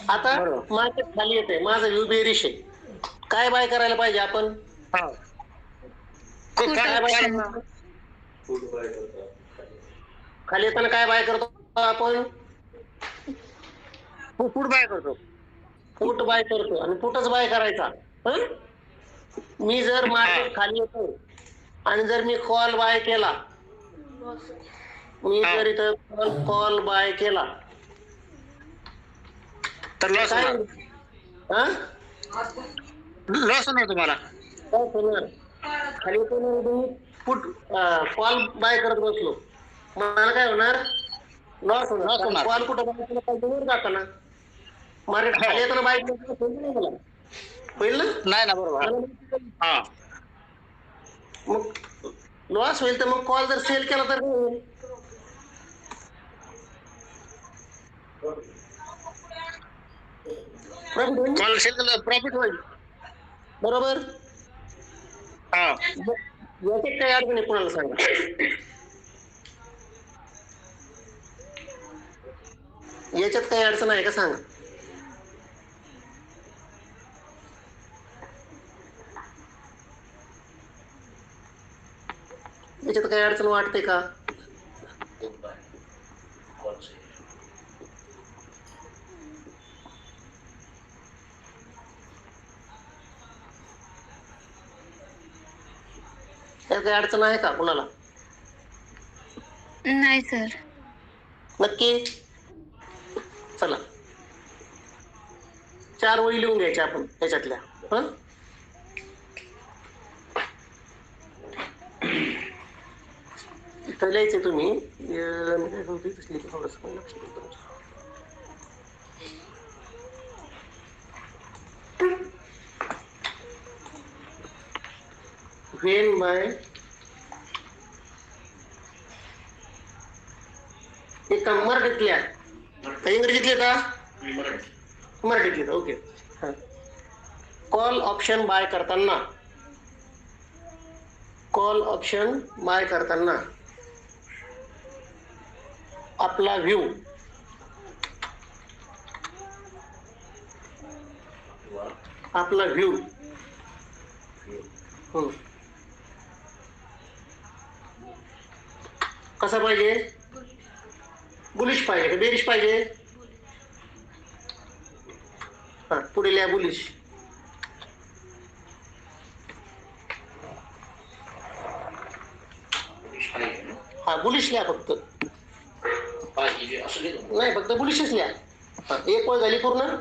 आता बरोबर. मार्केट खाली येते, माझा व्ह्यू बेरिश आहे. काय बाय करायला पाहिजे आपण? हो. Put काय बाय option. करतो? खाली येताना काय बाय करतो आपण? पुट बाय करतो. पुट बाय करतो आणि पुटच बाय करायचा. हं? मी जर मार्केट खाली येतो आणि जर मी कॉल बाय केला, मी जर इथं कॉल बाय केला तर लॉस काय होणार. होईल? हं? लॉस होणार तुम्हाला. काय होणार? खाली येतो ना, मी पुट कॉल बाय करत बसलो, मला काय होणार? लॉस Loss होणार. होणार. कॉल कुठं बाय केला पाहिजे? वर जाताना. मार्केट खाली येताना बाय केलं होईल ना मला? होईल ना? नाही ना, बरोबर. हा. मग लॉस होईल तर मग कॉल जर सेल केला तर काय होईल? प्रॉफिट होईल, कॉल सेल केलं प्रॉफिट होईल. बरोबर? हा. याच्यात काही अडचण आहे कोणाला सांगा? याच्यात काही अडचण आहे का सांगा? याच्यात काही अडचण वाटते का? त्यात काही अडचण आहे का कुणाला? नाही सर. नक्की? चला 4 वही लिहून घ्यायच्या आपण त्याच्यातल्या. हं? इथं लिहायचे तुम्ही. मी काय सांगतो इथंच लिहितो, थोडंसं लक्ष द्या तुमचं. When by एक काम मराठीत लिहा का इंग्रजीत लिहिता? मराठीत लिहिता, ओके. कॉल ऑप्शन बाय करताना, कॉल ऑप्शन बाय करताना आपला व्ह्यू कसा पाहिजे? बुलिश पाहिजे का बेरिश पाहिजे? हा, पुढे लिहा बुलिश. हा, बुलिश लिहा फक्त. नाही, फक्त बुलिशच लिहा. हा, एक ओळ झाली पूर्ण.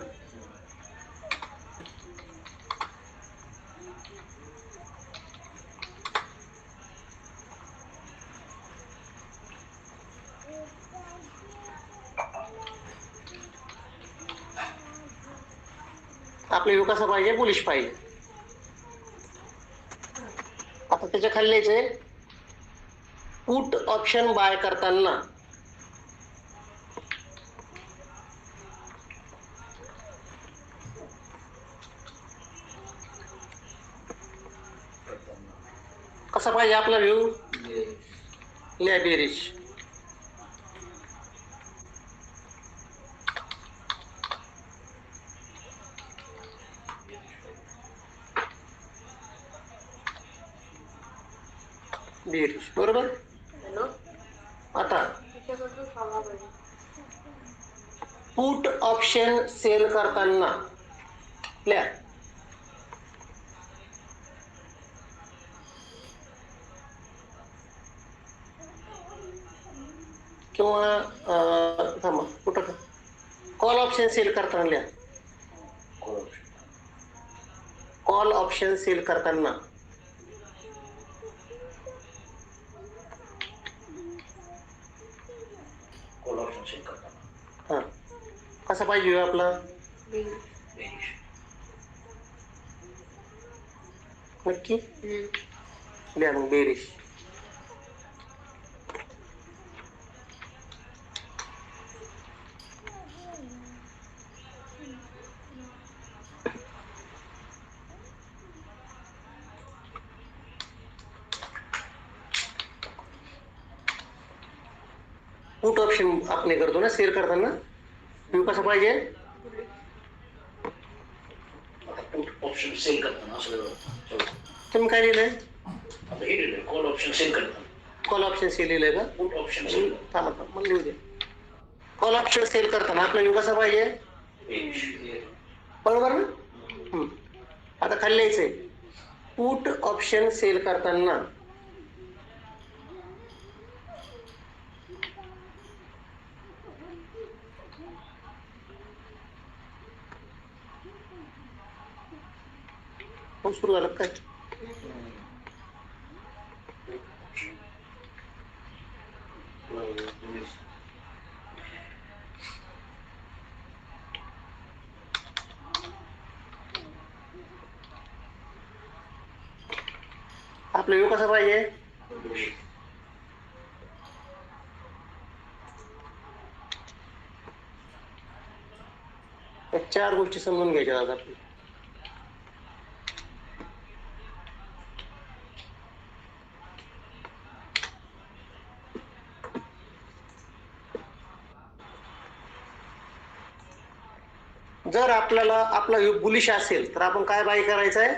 आपला व्ह्यू कसा पाहिजे? बुलिश पाहिजे. आता त्याच्या खाली लिहायचंय पुट ऑप्शन बाय करताना कसा पाहिजे आपला व्ह्यू? लिहा बेरिश. बेरिश, बरोबर? आता पुट ऑप्शन सेल करताना लिहा किंवा थांबा, कुठं कॉल ऑप्शन सेल करताना लिहा. कॉल ऑप्शन सेल करताना कॉल ऑप्शन सेल करताना हा कसा पाहिजे आपला नक्की लिहा मग बेरिश. पुट ऑप्शन आपण करतो ना सेल करताना व्यू कसा पाहिजे ऑप्शन सेल करताना असं तुम्ही काय लिहिलंय आता हे लिहिलंय कॉल ऑप्शन सेल करताना कॉल ऑप्शन सेल लिहिलंय का पुट ऑप्शन सेल थांबा मग लिहू दे. कॉल ऑप्शन सेल करताना आपला व्यू कसा पाहिजे बरोबर ना. आता खाली लिहायचंय पुट ऑप्शन सेल करताना सुरू झालं काय आपला व्यू कसा पाहिजे या 4 गोष्टी समजून घ्यायच्या आता आपल्याला. जर आपल्याला आपला व्यू बुलिश असेल तर आपण काय बाय करायचं आहे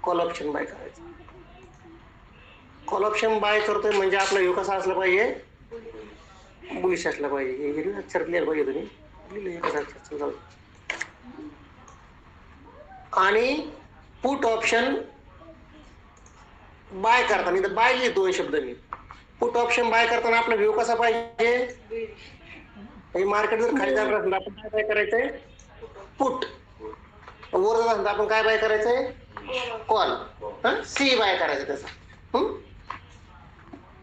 कॉल ऑप्शन बाय करायचं. कॉल ऑप्शन बाय करतोय म्हणजे आपला व्यू कसा असला पाहिजे बुलिश असला पाहिजे. हे अक्षर लिहायला पाहिजे तुम्ही लिहिलं कसं अक्षर जाऊ. आणि पुट ऑप्शन बाय करताना इथं बाय लिहि 2 शब्द मी. पुट ऑप्शन बाय करताना आपला व्यू कसा पाहिजे मार्केट जर खाली जाणार असेल आपण काय बाय करायचंय पुट वर जात असेल आपण काय बाय करायचंय कॉल सी बाय करायचं त्याचा.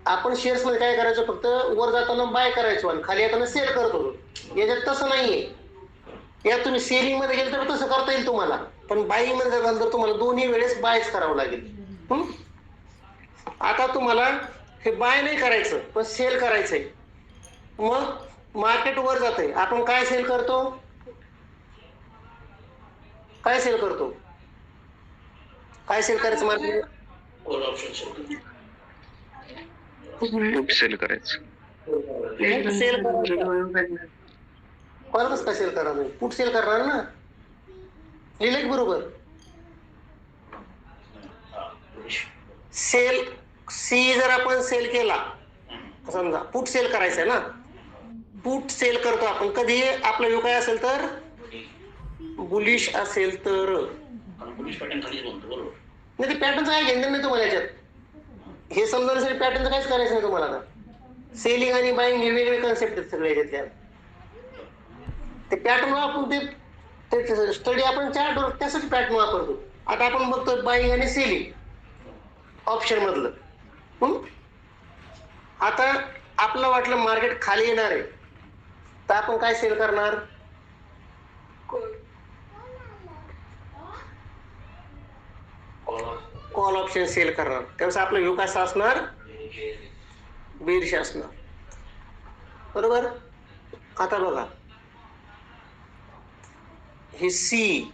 आपण शेअर्स मध्ये काय करायचं फक्त वर जाताना बाय करायचो आणि खाली येताना सेल करतो. याच्यात तसं नाहीये. यात तुम्ही सेलिंग मध्ये गेल तर तसं करता येईल तुम्हाला पण बाईंग मध्ये झालं तर तुम्हाला दोन्ही वेळेस बायच करावं लागेल. आता तुम्हाला हे बाय नाही करायचं पण सेल करायचंय. मग मार्केट वर जातंय आपण काय सेल करतो काय सेल करायचं market call option sell sell करायचं सेल कॉल कसं काय सेल करणार पुट सेल करणार ना लिहिलं बरोबर. सेल सी जर आपण सेल केला समजा पुट सेल करायचंय ना पुट सेल करतो आपण कधी आपला व्यू काय असेल तर बुलिश असेल तर पोलीस पॅटर्न खाली बोलतो बरोबर नाही ते पॅटर्नचं काय घेणं नाही तुम्हाला याच्यात. हे समजण्यासाठी पॅटर्नचं काहीच करायचं नाही तुम्हाला. आता सेलिंग आणि बाईंग हे वेगळे कन्सेप्ट आहेत सगळे याच्यातल्या. ते पॅटर्न वापरून ते स्टडी आपण चार्ट त्यासाठी पॅटर्न वापरतो. आता आपण बघतो बाईंग आणि सेलिंग ऑप्शन मधलं. आता आपलं वाटलं मार्केट खाली येणार आहे तर आपण काय सेल करणार कॉल ऑप्शन सेल करणार. त्यावेळेस आपला व्यू कसा असणार बेरिश असणार बरोबर. आता बघा हे सी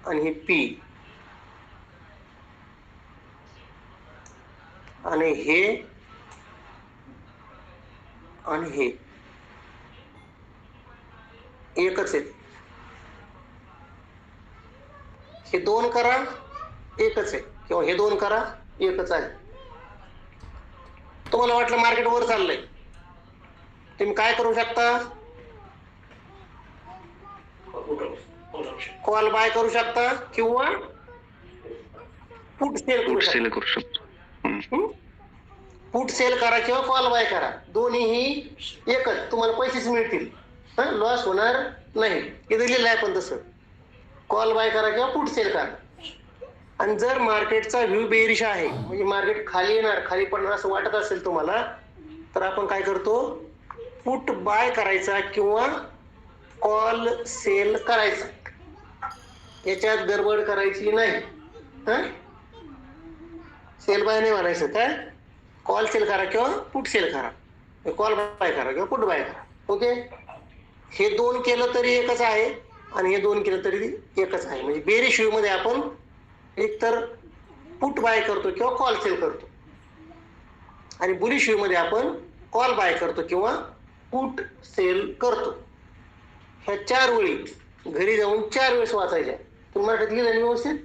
आणि हे पी आणि हे आणि हे एकच आहे. हे 2 करा एकच आहे किंवा हे 2 करा एकच आहे. तुम्हाला वाटलं मार्केट वर चाललंय तुम्ही काय करू शकता कॉल बाय करू शकता किंवा पुट सेल करू शकता. पुट सेल करा किंवा कॉल बाय करा, दोन्हीही एकच, तुम्हाला पैसेच मिळतील, लॉस होणार नाही. इथे लिहिलं आहे पण तसं, कॉल बाय करा किंवा पुट सेल करा. आणि जर मार्केटचा व्ह्यू बेरिश आहे, म्हणजे मार्केट खाली येणार, खाली पडणार असं वाटत असेल तुम्हाला, तर आपण काय करतो, पुट बाय करायचा किंवा कॉल सेल करायचा. याच्यात गडबड करायची नाही. सेल बाय नाही म्हणायचं, काय कॉल सेल करा किंवा पुट सेल करा, कॉल बाय करा किंवा पुट बाय करा. ओके, हे दोन केलं तरी एकच आहे आणि हे दोन केलं तरी एकच आहे. म्हणजे बेरिश व्ह्यू मध्ये आपण एक तर पुट बाय करतो किंवा कॉल सेल करतो, आणि बुलिश व्ह्यू मध्ये आपण कॉल बाय करतो किंवा पुट सेल करतो. ह्या 4 ओळी घरी जाऊन 4 वेळेस वाचायच्या. तुम्हाला लिहिलं व्यवस्थित?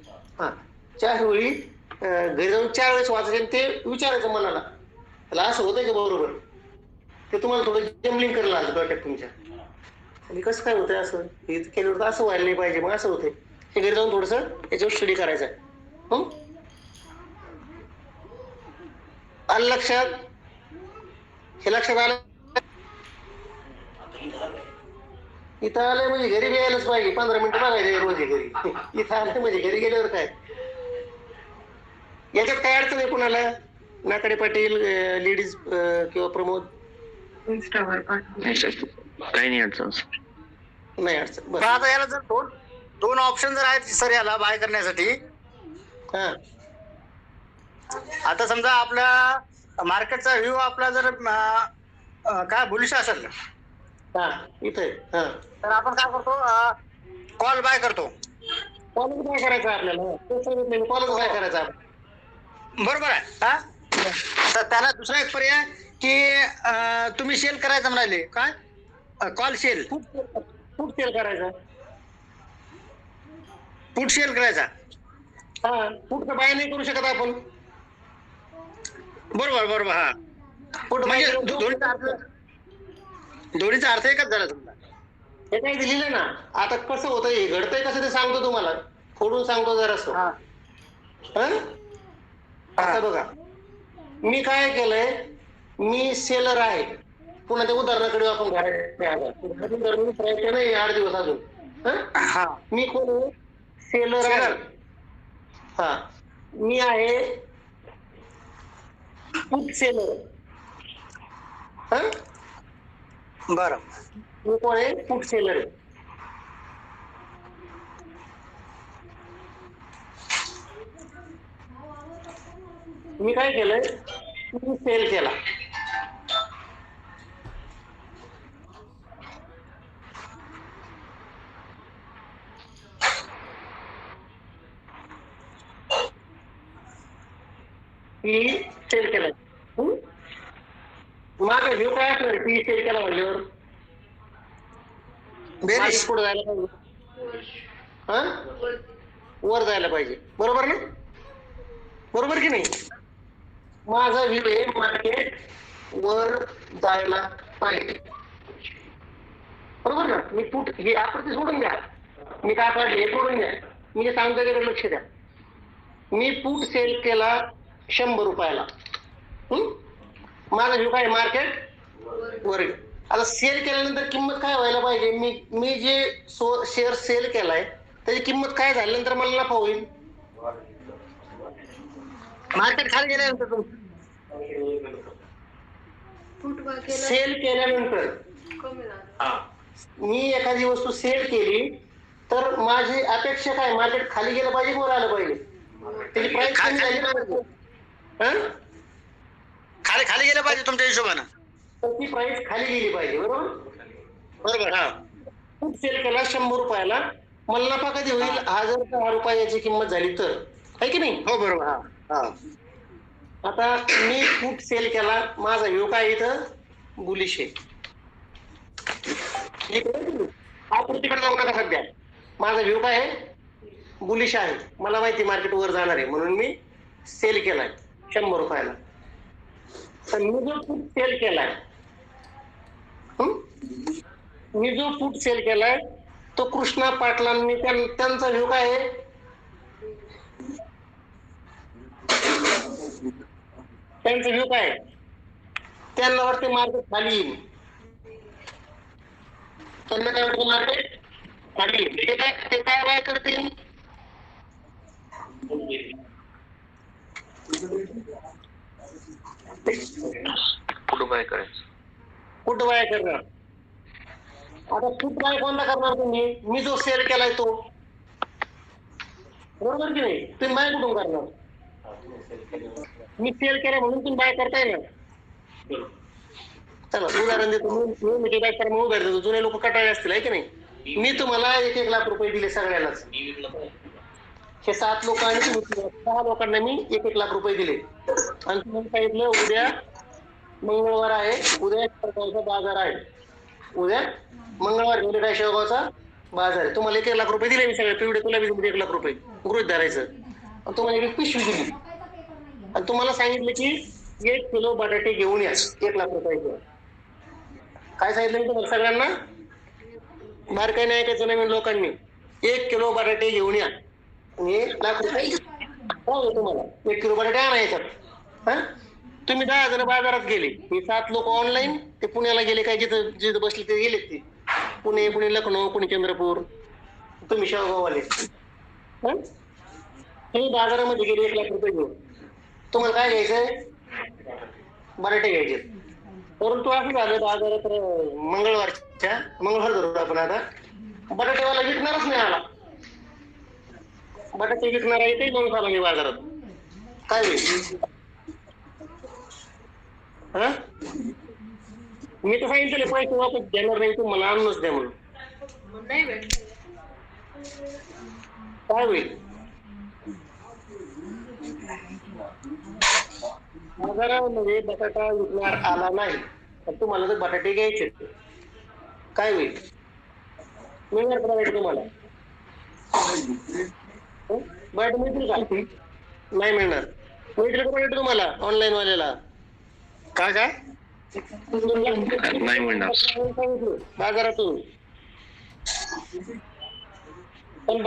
4 ओळी घरी जाऊन 4 वेळेस वाचायचे. ते विचारायचं मनाला, त्याला असं होतंय का बरोबर, ते तुम्हाला थोडं जम्बलिंग करायला लागलं डोक्यात तुमच्या, आणि कसं काय होतंय असं, हे केल्यावर तर असं व्हायला नाही पाहिजे, मग असं होतंय. हे घरी जाऊन थोडस याच्यावर स्टडी करायचं आहे. आलं लक्षात? हे लक्षात आलं? इथं आलंय म्हणजे घरी यायलाच पाहिजे, 15 मिनिटं बघायचे रोज घरी. इथं आलंय म्हणजे घरी गेल्यावर काय, याच्यात काय अडचण आहे कुणाला? नाकडे पाटील, लेडीज किंवा प्रमोद? नाही सर, काही नाही अडचण. नाही अडचण. पण आता याला जर दोन ऑप्शन जर आहेत सर याला बाय करण्यासाठी, आता समजा आपल्या मार्केटचा व्ह्यू आपला जर काय बुलिश असेल, इथे तर आपण काय करतो, कॉल बाय करतो. कॉलच काय करायचं आपल्याला, कॉलच काय करायचा बरोबर आहे. तर त्याला दुसरा एक पर्याय की तुम्ही सेल करायचं म्हणाले, काय कॉल सेल, पुट सेल करायचा. पुट सेल करायचा. पुट बाय नाही करू शकत आपण. बरोबर बरोबर. हा, पुट म्हणजे बाय दोन्हीचा अर्थ एकच झाला तुमचा. हे काय दिलेलं ना. आता कसं होतं, हे घडतंय कसं ते सांगतो तुम्हाला, फोडून सांगतो जरासं. आता बघा, मी काय केलंय, मी सेलर आहे. पुन्हा त्या उदाहरणाकडे आपण नाही 8 दिवस अजून. मी कोण, सेलर आहे. मी आहे पुट सेलर. बरं, मी कोण आहे, पुट सेलर आहे. मी काय केलंय, मी सेल केला. सेल केलाय. माझा व्ह्यू काय असणार, टी सेल केला म्हणल्यावर पुढे जायला पाहिजे, वर जायला पाहिजे. बरोबर ना? बरोबर की नाही? माझा व्ह्यू आहे मार्केट वर जायला पाहिजे. बरोबर ना? मी पुट हे आपण ते सोडून द्या, मी काय पाहिजे हे सोडून द्या, मी जे सांगतो त्याकडे लक्ष द्या. मी पुट सेल केला 100 रुपयाला. माझा व्ह्यू काय, मार्केट वर. आता सेल केल्यानंतर किंमत काय व्हायला पाहिजे, मी जे शेअर सेल केलाय त्याची किंमत काय झाल्यानंतर मला नफा होईल. मार्केट खाली गेल्यानंतर सेल केल्यानंतर मी एखादी वस्तू सेल केली तर माझी अपेक्षा काय, मार्केट खाली गेलं पाहिजे, वर आलं पाहिजे, त्याची प्राइस कमी झाली पाहिजे. खाली गेलं पाहिजे तुमच्या हिशोबानं, तर ती प्राइस खाली गेली पाहिजे. बरोबर बरोबर. पुट सेल केला 100 रुपयाला, मला नफा कधी होईल, 1000 रुपयाची किंमत झाली तर, आहे की नाही? हो बरोबर. आता मी पुट सेल केला, माझा व्ह्यू काय इथं बुलिश आहे. आपण तिकडे जाऊ नका सध्या, माझा व्ह्यू काय आहे, बुलिश आहे. मला माहिती मार्केट वर जाणार आहे म्हणून मी सेल केलाय 100 रुपयाला. तर मी जो पुट सेल केलाय, तो कृष्णा पाटलांनी, त्यांचा व्ह्यू काय आहे, त्यांचा व्ह्यू काय आहे, त्यांना वाटते मार्केट खाली येईल, त्यांना काय वाटतं मार्केट खाली येईल. ते काय बाय करतील, पुढं बाय करायचं. कुठं बाय करणार. आता कुठं बाय कोणता करणार तुम्ही, मी जो सेल केलाय तो, बरोबर की नाही, तुम्ही बाय कुठून करणार, मी सेल केला म्हणून तुम्ही बाय करताय ना. चला उदाहरण देतो, मी बाय करा म्हणून उदाहरण देतो, जुने लोक कटाळे असतील आहे की नाही. मी तुम्हाला 1-1 लाख रुपये दिले सगळ्यांनाच, हे 7 लोक आणि 6 लोकांना मी 1-1 लाख रुपये दिले आणि तुम्हाला सांगितलं उद्या मंगळवार आहे, उद्या शेवगावचा बाजार आहे, उद्या मंगळवार घेऊन काय शेवगावचा बाजार आहे. तुम्हाला 1-1 लाख रुपये दिले मी सगळे, पिवडे तुला 1 लाख रुपये गृहीत धरायचं आणि तुम्हाला एक पिशवी दिली आणि तुम्हाला सांगितलं की 1 किलो बटाटे घेऊन या 1 लाख रुपयाचे. काय सांगितलं मी तुम्हाला सगळ्यांना, बारकाई नाही ऐकायचं नवीन लोकांनी, 1 किलो बटाटे घेऊन या आणि 1 लाख रुपये तुम्हाला 1 किलो बटाटे आणायचं. हा तुम्ही 10 जण बाजारात गेले, हे 7 लोक ऑनलाईन ते पुण्याला गेले, काय जिथं जिथं बसले ते गेले, ते पुणे, कुणी लखनौ, कुणी चंद्रपूर, तुम्ही शेवगाववाले तुम्ही बाजारामध्ये गेले 1 लाख रुपये घेऊन. तुम्हाला काय घ्यायचंय, बटाटे घ्यायचे. परंतु असं झालं बाजारात मंगळवार धरून आपण आता, बटाटेवाला विकणारच नाही आला, बटाटे विकणारा येते माणूस आला नाही बाजारात. काय होईल, हा मी तर सांगितलं पैसे वापस देणार नाही, तुम्हाला आणूनच द्या म्हणून. काय होईल, बाजारामध्ये बटाटा विकणार आला नाही तर तुम्हाला जर बटाटे घ्यायचे, काय होईल, मिळणार का बटाटे तुम्हाला, बटाटे मिळतील का, नाही मिळणार. मिळतील का बटाटे तुम्हाला ऑनलाईन वाल्याला, काय काय नाही म्हणणार बाजारातून. पण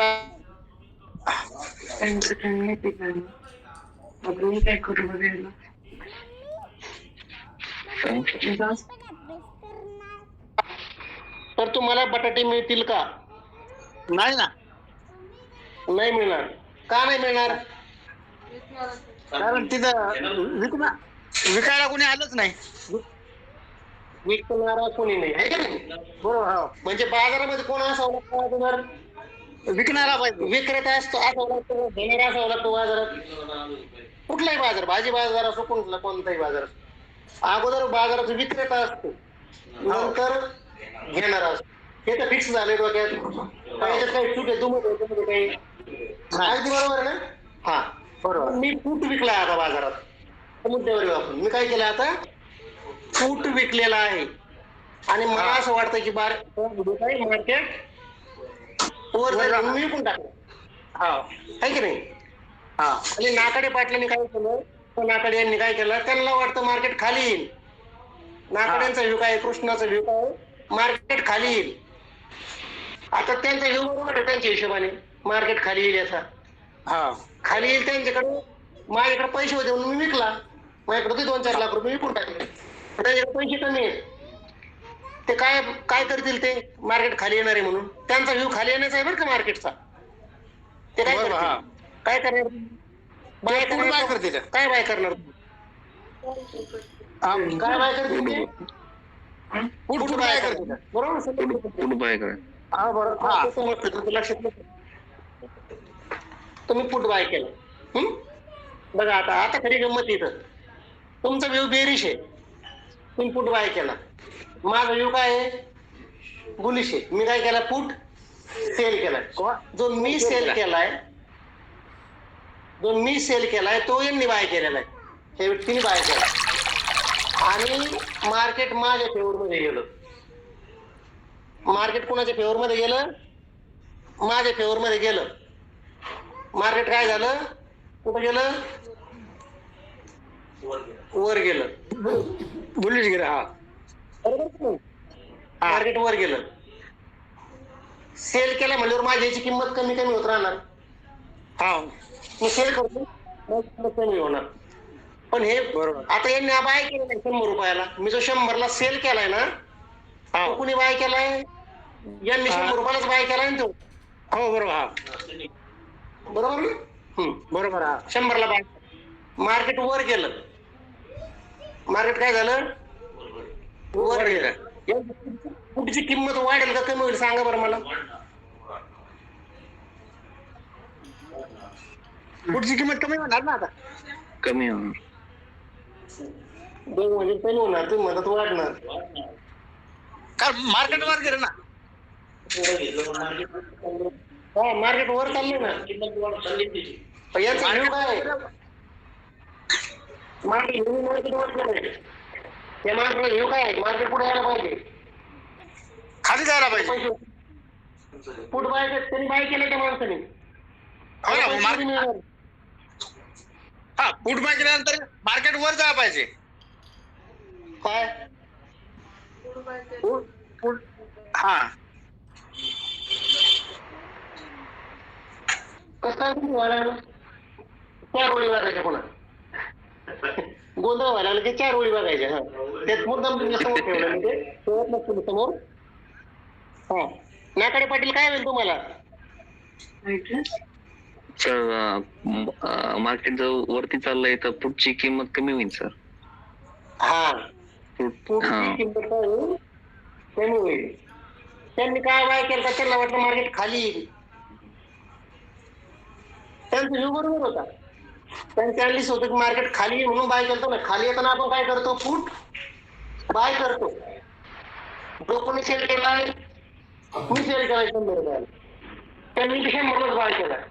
काय करू बघायला तर तुम्हाला बटाटे मिळतील का, नाही ना, नाही मिळणार. का नाही मिळणार, कारण तिथं विकायला कोणी आलंच नाही, विकणारा कोणी नाही आहे का नाही, बरोबर. हा म्हणजे बाजारामध्ये कोण असावं लागतं, विकणारा पाहिजे, विक्रेता असतो असावं लागतो, घेणारा असावं लागतो बाजारात. कुठलाही बाजार, भाजी बाजार असो, कोणताही बाजार असो, अगोदर बाजाराचा विक्रेता असतो, नंतर घेणारा असतो. हे तर फिक्स झाले डोक्यात, त्याच्यात काही चूक आहे तुम्ही काही, अगदी बरोबर ना. हा बरोबर. मी फूट विकलाय आता बाजारात, मुद्द्यावर आपण मी काय केलं आता, फूट विकलेला आहे आणि मला असं वाटतं की मार्केट वर मी विकून टाकलं, हा आहे की नाही. हा आणि नाकाडे पाटलांनी काय केलं, नाकाडे यांनी काय केलं, त्यांना वाटतं मार्केट खाली येईल, नाकाड्यांचा व्ह्यू काय, कृष्णाचा व्ह्यू काय, मार्केट खाली येईल. आता त्यांचा व्ह्यू बरोबर आहे, त्यांच्या हिशोबाने मार्केट खाली येईल याचा, हा खाली येईल त्यांच्याकडे. माझ्याकडे पैसे होते म्हणून मी विकला, माझ्याकडे होते 2-4 लाख रुपये विकून टाकले, त्याच्याकडे पैसे कमी आहेत. ते काय काय करतील, ते मार्केट खाली येणार आहे म्हणून, त्यांचा व्ह्यू खाली येण्याचा आहे बरं का मार्केटचा. ते काय करणार, काय करणार, काय बाय करणार, काय बाय करतील, पुढे बाय करतील, बरोबर. बाय करा. हा बरोबर, लक्षात तुम्ही पुट बाय केलं. बघा आता आता खरी गंमत इथं, तुमचा व्ह्यू बेरिश आहे, तुम्ही पुट बाय केला, माझा व्ह्यू काय आहे, बुलिश आहे. मी काय केला, पुट सेल केलाय. जो मी सेल केलाय तो यांनी बाय केलेला आहे, हे व्यक्तीने बाय केला आणि मार्केट माझ्या फेवर मध्ये गेलं. मार्केट कोणाच्या फेवर मध्ये गेलं, माझ्या फेवर मध्ये गेलं. मार्केट काय झालं, कुठं गेलं, वर गेलं, बुलिश गिरा, हा बरोबर. मार्केट वर गेलं, सेल केला म्हणल्यावर माझी याची किंमत कमी होत राहणार. हा मी सेल करतो, किंमत कमी होणार. पण हे बरोबर. आता यांनी बाय केलाय 100 रुपयाला, मी जो 100ला सेल केलाय ना, तो कुणी बाय केलाय? यांनी 100 रुपयालाच बाय केलाय ना तो. हो बरोबर. हा बरोबर ना? बरोबर. हा 100ला बाय, मार्केट वर गेलं. मार्केट काय झालं? वर गेलं. पुढची किंमत वाढेल का कमी होईल सांगा बरं मला. पुढची किंमत कमी होणार ना आता. कमी होणार. म्हणजे कमी होणार, तुम्ही मदत वाढणार. कारण मार्केट वर गेलं ना. हा मार्केट वर चाललंय ना. पण याचा व्ह्यू काय आहे? मार्केट वर गेलंय. त्या मार्केटला व्ह्यू काय आहे? मार्केट पुढे यायला पाहिजे, खाली जायला पाहिजे. पुढे बाय त्यांनी बाय केलं त्या माणसाने. हो ना. हा पुट बाय केल्यानंतर मार्केट वर जायला पाहिजे. काय हा कसं काय तुम्ही वाढायला 4 ओळी बघायच्या पुन्हा. गोंधळ व्हायला लागला की 4 ओळी बघायच्या. हा त्यात मुद्दाम तुमच्या समोर ठेवलं मी ते ठेवत नसतो मी समोर. हा नाकाडे पाटील काय होईल तुम्हाला? सर मार्केट जर वरती चाललंय तर पुढची किंमत कमी होईल सर. हा पुढची पुढची किंमत काय होईल? कमी होईल. त्यांनी काय बाय केलं का? त्यांना वाटलं मार्केट खाली येईल. त्यांचा व्ह्यू बरोबर होता. त्यांच्या अॅनालिसिस होतं की मार्केट खाली येईल म्हणून बाय करतो ना. खाली येताना आपण काय करतो? पुट बाय करतो. जो कोणी सेल केलाय, मी सेल केलाय 100 रुपयाला, त्यांनी 100लाच बाय केलाय.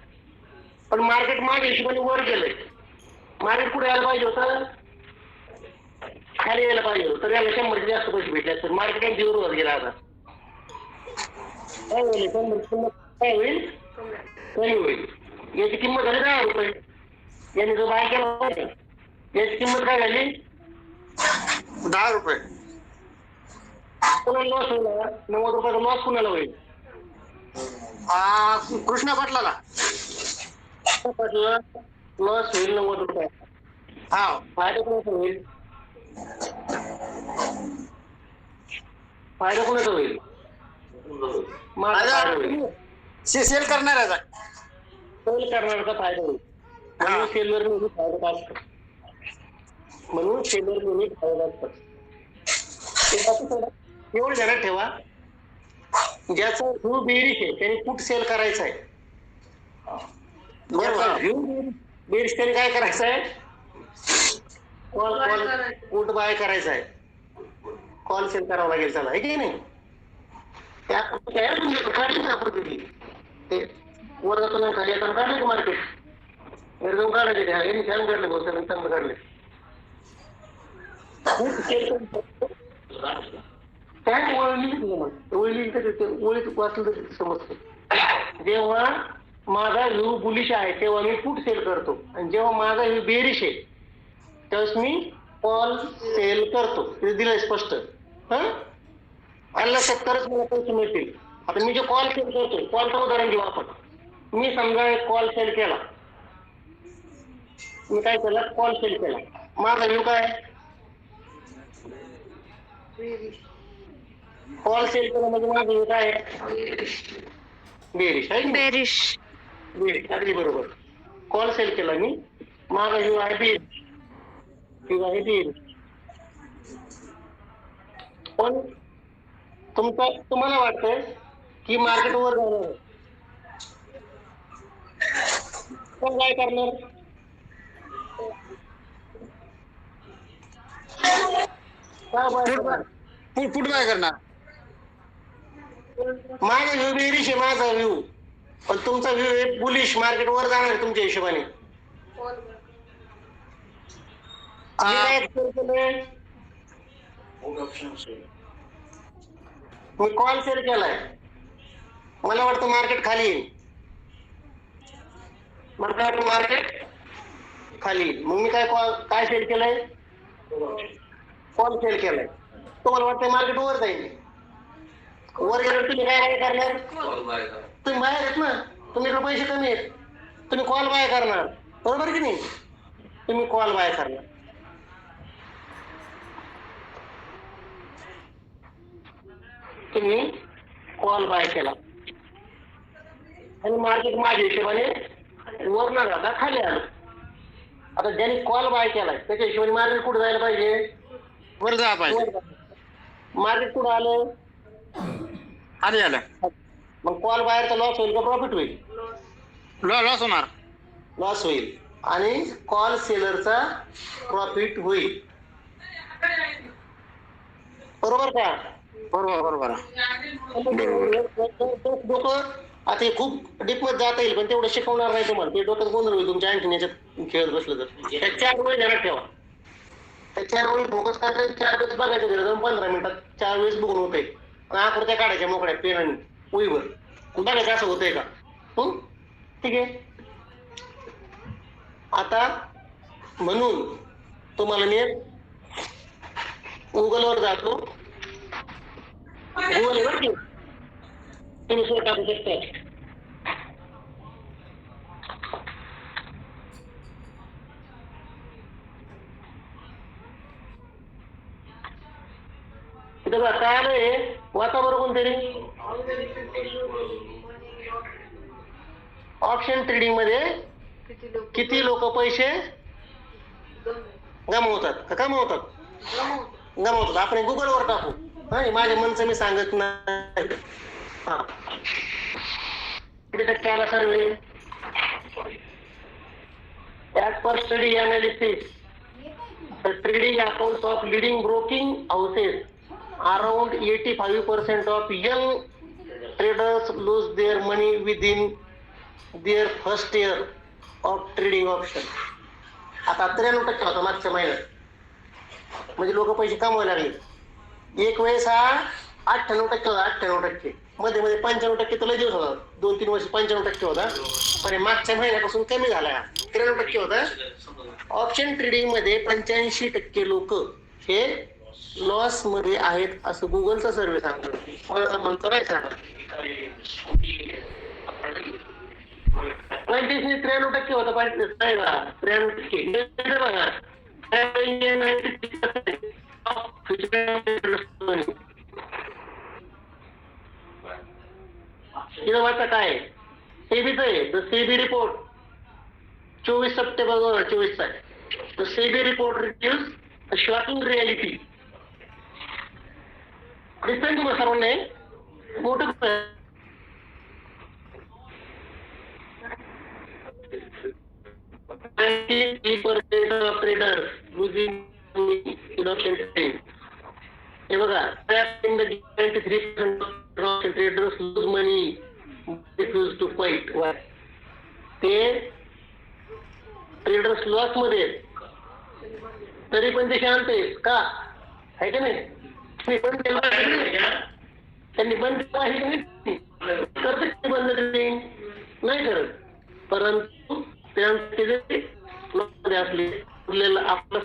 पण मार्केट माझ्या हिशोबाने वर गेलंय. मार्केट कुठे यायला पाहिजे होतं? खाली यायला पाहिजे होतं. तर याला 100 जास्त पैसे भेटले असतात. मार्केट 0 वर गेला आता. काय होईल? 100 किंमत काय होईल? कमी होईल. याची किंमत झाली 10 रुपये. यांनी जो बाय केला पाहिजे याची किंमत काय झाली? 10 रुपये. कोणाला लॉस होईल? 90 रुपयाचा लॉस कुणाला होईल? कृष्णा पाटलाला. लॉस होईल 90 रुपये. हा फायदा कोणाचा होईल? फायदा कोणाचा होईल? माझा फायदा होईल. सेल करणाऱ्याचा. सेल करणाऱ्याचा फायदा होईल. म्हणून सेलर नेहमी फायदा असतो. म्हणून सेलर नेहमी फायदा असतात. एवढं ध्यानात ठेवा, ज्याचा व्ह्यू बेरिश आहे त्याने पुट सेल करायचा आहे. व्ह्यू बेरिश त्याने काय करायचं आहे? पुट बाय करायचा आहे. कॉल सेल करावा लागेल त्याला, आहे की नाही? त्या ते वर जातो नाही खाली येताना काढले मार्केट एकदम काढायचे. त्या यांनी छान काढले, बहुत चांगलं काढले. काय ओळली ओळीत वाचलं तर समजतं. जेव्हा माझा व्ह्यू बुलिश आहे तेव्हा मी पुट सेल करतो, आणि जेव्हा माझा व्ह्यू बेरिश आहे त्यावेळेस मी कॉल सेल करतो. ते दिलंय स्पष्ट. हा अल्ला 70च मला पैसे मिळतील. आता मी जे कॉल सेल करतोय, कॉलचं उदाहरण घेऊ आपण. मी समजा एक कॉल सेल केला. मी काय केलं? कॉल सेल केला. माझा व्ह्यू काय? कॉल सेल केला म्हणजे माझा व्ह्यू काय आहे? बेरिश आहे. बेरिश अगदी बरोबर. कॉल सेल केला मी, माझा व्ह्यू आहे बेरिश. व्ह्यू आहे बेरिश. पण तुम्हाला वाटतंय की मार्केट वर जाणार आहे, पण काय करणार? पुट बाय करणार. माझा व्ह्यू बेरिश आहे, माझा व्ह्यू. पण तुमचा व्ह्यू आहे बुलिश, मार्केट वर जाणार आहे तुमच्या हिशोबाने. मी कॉल सेल केलाय, मला वाटतं मार्केट खाली येईल. मला काय वाटतं? मार्केट खाली येईल. मग मी काय सेल केलंय? कॉल सेल केलाय. तुम्हाला वाटतं मार्केट वर जाईल. वर गेल्यावर तुम्ही काय करणार? तुम्ही बाहेर आहेत ना, तुमच्याकडे पैसे कमी आहेत, तुम्ही कॉल बाय करणार. बरोबर की नाही? तुम्ही कॉल बाय करणार. तुम्ही कॉल बाय केला आणि मार्केट माझ्या हिशोबाने वर न जाता खाली आलं. आता ज्यांनी कॉल बाय केलाय त्याच्या हिशोबाने मार्केट कुठे जायला पाहिजे? वर जा पाहिजे. मार्केट कुठं आलं? खाली आलं. मग कॉल बायरचा लॉस होईल का प्रॉफिट होईल? लॉस होणार. लॉस होईल आणि कॉल सेलरचा प्रॉफिट होईल. बरोबर का? बरोबर. डोकं आता हे खूप डीपमध्ये जाता येईल पण तेवढं शिकवणार नाही तुम्हाला. ते डोक्यात गोंधळ होईल तुमच्या आणखीन याच्यात खेळत बसलं तर. त्या 4 वेळी ध्यानात ठेवा. त्या 4 वेळी फोकस करायचं. 4 वेळेस बघायचं तिला जाऊन 15 मिनिटात 4 वेळेस बघून होतंय. आकृत्या काढायच्या मोकळ्या पेन आणि वहीवर बघायचं असं होतंय का. ठीक आहे. आता म्हणून तुम्हाला मी गुगलवर जातो. गुगलवर तुम्ही सोड टाकू शकता. इथं बघा काय आलंय वाचा बरं कोणतरी. ऑप्शन ट्रेडिंग मध्ये किती लोक पैसे गमावतात का कमावतात? गमावतात. आपण गुगलवर टाकू. नाही माझ्या मनचं मी सांगत नाही. किती टक्के आला survey? As per study analysis the trading accounts of leading broking houses around 85% of young traders lose their money within their first year of trading option. आता 93% होता मागच्या महिन्यात. म्हणजे लोक पैसे कमवायला लागले. एक वेळेस हा 98% होता. 98% मध्ये 95% तर लय दिवस होता. 2-3 वर्ष 95% होता. पण मागच्या महिन्यापासून कमी झाला. 93% होता. ऑप्शन ट्रेडिंग मध्ये 85% लोक हे लॉस मध्ये आहेत असं गुगलचा सर्वे सांगतो. मला म्हणतो नाही सांगा. 93% होता. 93% बघा. इथं वाचा काय सेबीच आहे. द सेबी रिपोर्ट 24 सप्टेंबर 2024 आहे. The SEBI report reviews a shocking reality. दिसतंय तुम्हाला सर्वांना मोठं traders losing in option trading. हे बघा 93% traders lose money refuse to fight. ते ट्रेडर्स लॉस मध्ये तरी पण ते शांत आहेत का? आहे का नाही? त्यांनी बंद केलं आहे का नाही? करत बंद नाही करत. परंतु त्यांचे जे लॉसमध्ये असले उरलेलं आपलं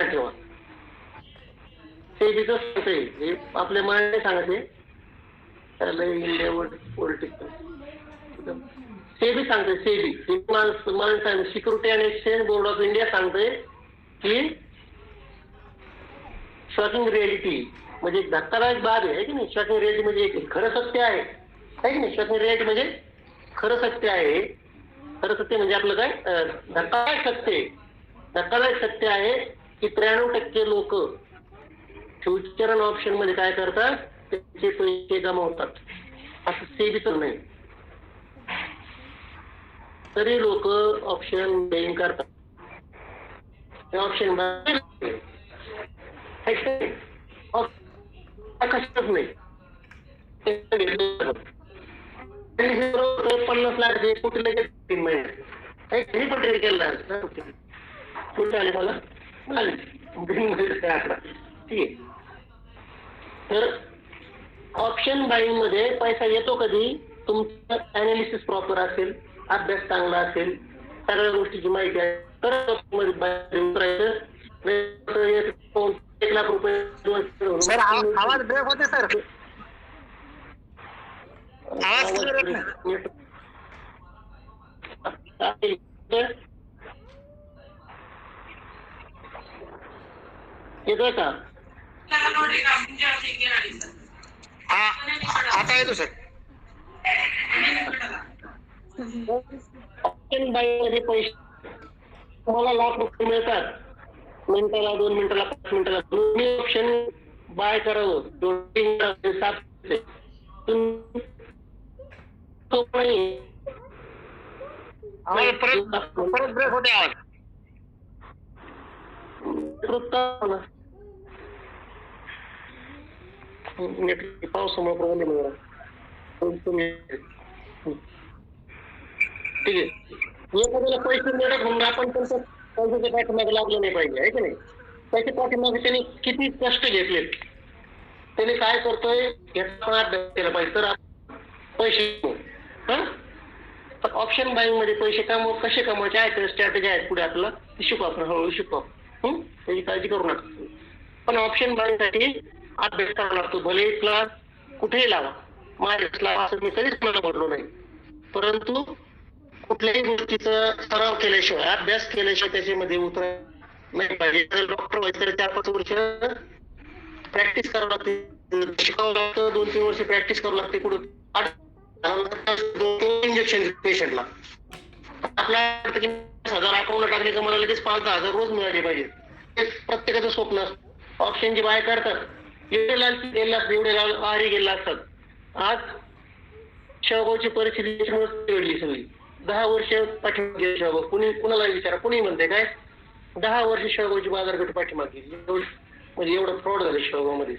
ठेवा. सेबीचं सांगते आपल्या मान्य सांगते त्याला इंडिया पॉलिटिक्स. सेबी सांगते. SEBI security and exchange board of India सांगते की शॉकिंग रियालिटी म्हणजे धक्कादायक बाब आहे की नाही. शॉकिंग रियालिटी म्हणजे एक खरं सत्य आहे की नाही. शॉकिंग रियालिटी म्हणजे खरं सत्य आहे. खरं सत्य म्हणजे आपलं काय धक्कादायक सत्य. धक्कादायक सत्य आहे की 93% लोक फ्युचर अँड ऑप्शन मध्ये काय करतात त्याचे पैसे गमावतात. असं सेबीचं नाही. तरी लोक ऑप्शन बाईंग करतात. ऑप्शन कशाच नाही. 50 लाख कुठे लगेच 3 महिने हे पण ट्रेड केला. कुठे आले मला आकडा. ठीक आहे. तर ऑप्शन बाईंग मध्ये पैसा येतो कधी तुमचं अनालिसिस प्रॉपर असेल, अभ्यास चांगला असेल, सगळ्या गोष्टीची माहिती आहे तर 1 लाख रुपये. सर आवाज ब्रेक होते सर. आवाज येतोय का? हा आता येतो सर. ऑप्शन बायमध्ये पैसे तुम्हाला लाख रुपये मिळतात. मिनिटाला, 2 मिनिटाला, 5 मिनिटाला तुम्ही ऑप्शन बाय करावं. 7 परत ब्रेक होते आवाज. पावसामुळे प्रॉब्लेम आहे. ठीक आहे. एखाद्याला पैसे मिळत म्हणून आपण त्यांचं पैशाच्या पाठीमागे लागलं नाही पाहिजे, आहे की नाही. त्याच्या पाठीमागे त्यांनी किती कष्ट घेतले, त्याने काय करतोय याचा पण अभ्यास केला पाहिजे. तर पैसे ऑप्शन बाईंग मध्ये पैसे कसे कमवायचे आहेत, स्ट्रॅटेजी आहेत पुढे आपल्याला ते शिकू आपण, हळूहळू शिकू. त्याची काळजी करू नका. पण ऑप्शन बाईंग साठी अभ्यास करावा लागतो. भले क्लास कुठेही लावा, माझ्या लावा असं मी कधीच मला म्हटलो नाही. परंतु कुठल्याही गोष्टीचा सराव केल्याशिवाय, अभ्यास केल्याशिवाय त्याच्यामध्ये उतर नाही पाहिजे. जर डॉक्टर व्हायचं तर 4-5 वर्ष प्रॅक्टिस करावं लागते, शिकावं लागतं. 2-3 वर्ष प्रॅक्टिस करावं लागते. कुठं इंजेक्शन पेशंटला आपल्या 1000 अकाउंटला टाकले तर मला लगेच 5-10 हजार रोज मिळाले पाहिजे. ते प्रत्येकाचं स्वप्न असतं. ऑप्शनची बाय करतात, एवढे आहारी गेला असतात. आज शेवगावची परिस्थिती घडली सगळी. 10 वर्ष पाठीमागे शेवगाव, कुणाला विचारा, कुणी म्हणते काय 10 वर्ष शेवगावची बाजारपेठ पाठीमागे गेली. म्हणजे एवढं फ्रॉड झालं शेवगावमध्ये.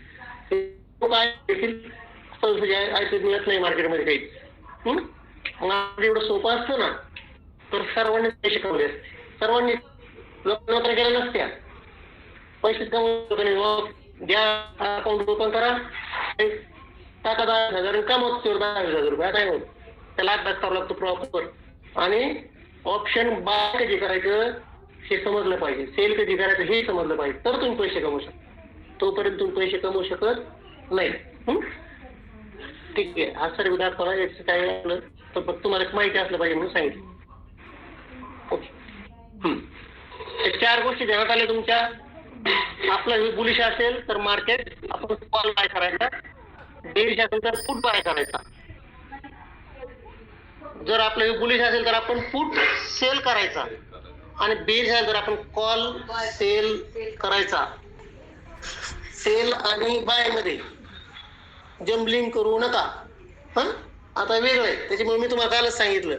मिळत नाही मार्केटमध्ये काही. मग एवढं सोपं असतं ना, तर सर्वांनी पैसे कमवले असते. सर्वांनी नोकऱ्या केल्या नसत्या, पैसे कमवले. द्या अकाउंट ओपन करा, टाका 10,000 कमवत 10,000 रुपये. काय होत त्याला अभ्यास करावा लागतो प्रॉपर. आणि ऑप्शन बाय कधी करायचं हे समजलं पाहिजे, सेल कधी करायचं हे समजलं पाहिजे, तर तुम्ही पैसे कमवू शकता. तोपर्यंत तुम्ही पैसे कमवू शकत नाही. ठीक आहे. हा सर्व दाखवला. याचं काय आपलं तर फक्त तुम्हाला माहिती असलं पाहिजे म्हणून सांगितलं. ओके. 4 गोष्टी ध्यानात आल्या तुमच्या. आपलं बुलिश असेल तर मार्केट आपण कॉल बाय करायचा, बेरिश असेल तर पुट बाय करायचा. जर आपलं बुलिश असेल तर आपण पुट सेल करायचा, आणि बेरिश असेल तर आपण कॉल सेल करायचा. सेल आणि बाय मध्ये जम्बलिंग करू नका. आता वेगळं आहे, त्याच्यामुळे मी तुम्हाला कालच सांगितलं.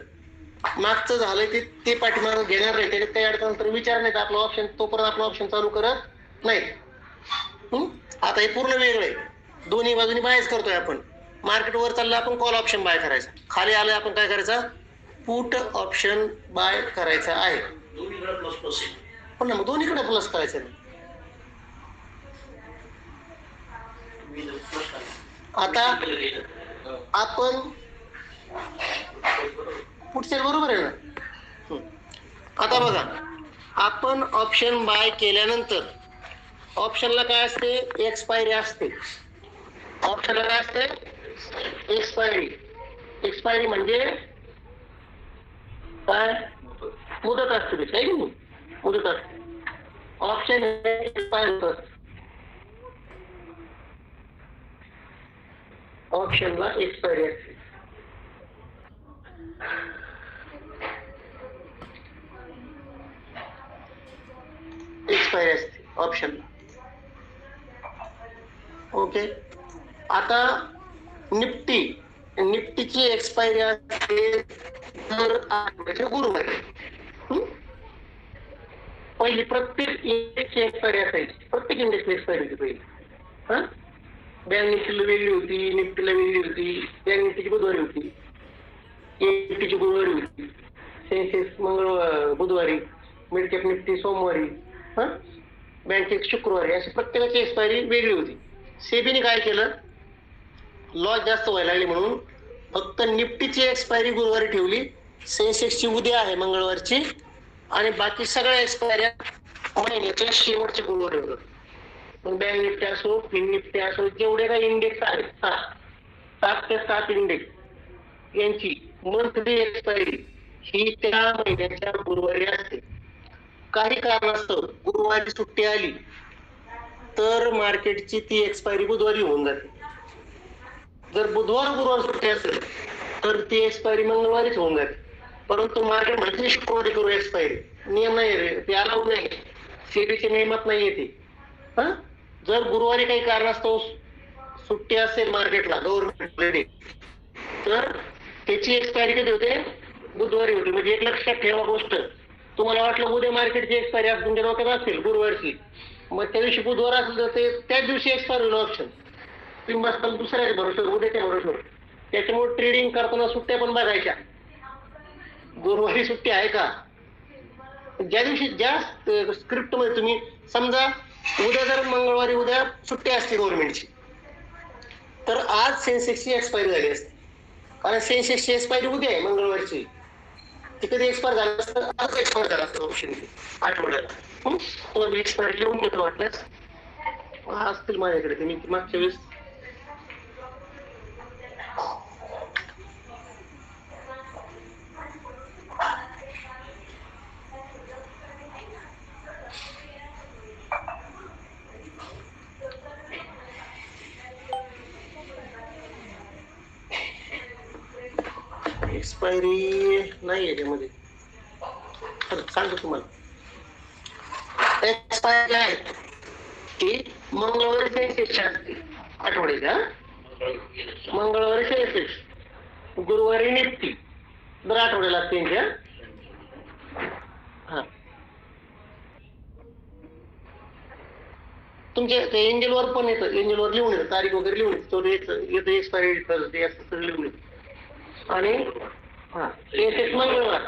मागचं झालंय ते पाठीमागं घेणार नाही, त्याच्यात काही अडचण तर विचार नाही. आपलं ऑप्शन तोपर्यंत आपलं ऑप्शन चालू करत नाही. आता हे पूर्ण वेगळं आहे. दोन्ही बाजूनी बायच करतोय आपण. मार्केट वर चाललं आपण कॉल ऑप्शन बाय करायचा, खाली आलं आपण काय करायचं पुट ऑप्शन बाय करायचा आहे. पण ना मग दोन्हीकडे प्लस करायचं नाही. आता आपण पुढचे बरोबर आहे ना. आता बघा, आपण ऑप्शन बाय केल्यानंतर ऑप्शनला काय असते, एक्सपायरी असते. ऑप्शनला काय असते, एक्सपायरी. एक्सपायरी म्हणजे काय, मुदत असते त्याची, आहे की नाही, मुदत असते. ऑप्शन एक्सपायर होत असते. ऑप्शनला एक्सपायरी असते. एक्सपायरी असते ऑप्शनला. ओके. आता निफ्टीची एक्सपायरी असते दर आठवड्याच्या गुरुवारी. पहिली प्रत्येक इंडेक्सची एक्सपायरी असायची, प्रत्येक इंडेक्सची एक्सपायरी होती पहिली. बँक निफ्टीला वेगळी होती, निफ्टीला वेगळी होती. बँक निफ्टीची बुधवारी होती, निफ्टीची गुरुवारी होती, सेन्सेक्स बुधवारी, मिड कॅप निफ्टी सोमवारी, बँकेची शुक्रवारी. अशी प्रत्येकाची एक्सपायरी वेगळी होती. सेबीने काय केलं, लॉस जास्त व्हायला लागली म्हणून फक्त निफ्टीची एक्सपायरी गुरुवारी ठेवली, सेन्सेक्सची उद्या आहे मंगळवारची, आणि बाकी सगळ्या एक्सपायऱ्या महिन्याच्या शेवटच्या गुरुवारी होतात. पण बँक निफ्टी असो, फिन निफ्टी असो, जेवढे काही इंडेक्स आहेत 7 ते 7 इंडेक्स यांची मंथली एक्सपायरी ही त्या महिन्याच्या गुरुवारी असते. काही कारणास्तव गुरुवारी सुट्टी आली तर मार्केटची ती एक्सपायरी बुधवारी होऊन जाते. जर गुरुवार सुट्टी असेल तर ती एक्सपायरी मंगळवारीच होऊन जाते. परंतु मार्केट म्हणजे शुक्रवारी करू एक्सपायरी, नियम नाही रे, ते अलाउड नाही, सेबीच्या नियमात नाही येते. हा, जर गुरुवारी काही कारणास्तव सुट्टी असेल मार्केटला गव्हर्नमेंट हॉलिडे, तर त्याची एक्सपायरी कधी होते? बुधवारी होते. म्हणजे एक लक्षात ठेवा गोष्ट, तुम्हाला वाटलं उद्या मार्केटची एक्सपायरी आज तुमच्या डोक्यात असेल गुरुवारची, मग त्या दिवशी बुधवार असेल तर ते त्याच दिवशी एक्सपायर होईल ऑप्शन. तुम्ही बसताना दुसऱ्याच्या भरोश्यावर, उद्याच्या भरोश्यावर. त्याच्यामुळे ट्रेडिंग करताना सुट्ट्या पण बघायच्या, गुरुवारी सुट्टी आहे का. ज्या दिवशी ज्या स्क्रिप्ट मध्ये तुम्ही समजा उद्या जर मंगळवारी उद्या सुट्टी असते गव्हर्नमेंटची, तर आज सेन्सेक्सची एक्सपायरी झाली असते, कारण सेन्सेक्सची एक्सपायरी उद्या आहे मंगळवारची. ती कधी एक्सपायर झालं असतं? आज एक्सपायर झालं असतं ऑप्शन आठवड्याला. तुम्हाला एक्सपायरी लिहून घेतो वाटल्यास, असतील माझ्याकडे ते, मी मागच्या वेळेस एक्सपायरी नाही याच्यामध्ये, सांगतो तुम्हाला. एक्सपायरी आहे की मंगळवारी सेन्सेक्स असते आठवड्याच्या, मंगळवारी सेन्सेक्स, गुरुवारी निफ्टी, दर आठवड्याला असते त्यांच्या. हा, तुमच्या ते एंजलवर पण येतं, एंजलवर लिहून येतं, तारीख वगैरे लिहून येतं, एक्सपायरी थर्सडे असं लिहून येतं. आणि हा, सेन्सेक्स मंगळवार,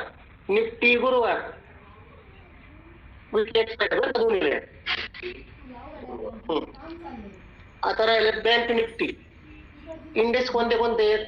निफ्टी गुरुवार, दोन्ही. आता राहिले बँक निफ्टी. इंडेक्स कोणते कोणते आहेत?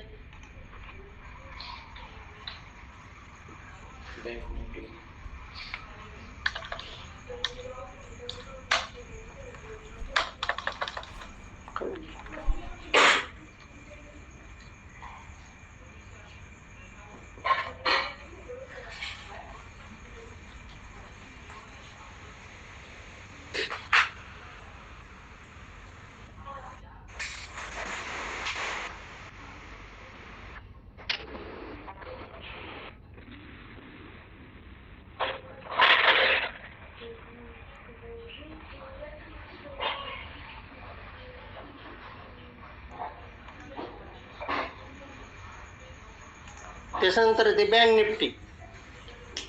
त्याच्यानंतर ते bank Nifty,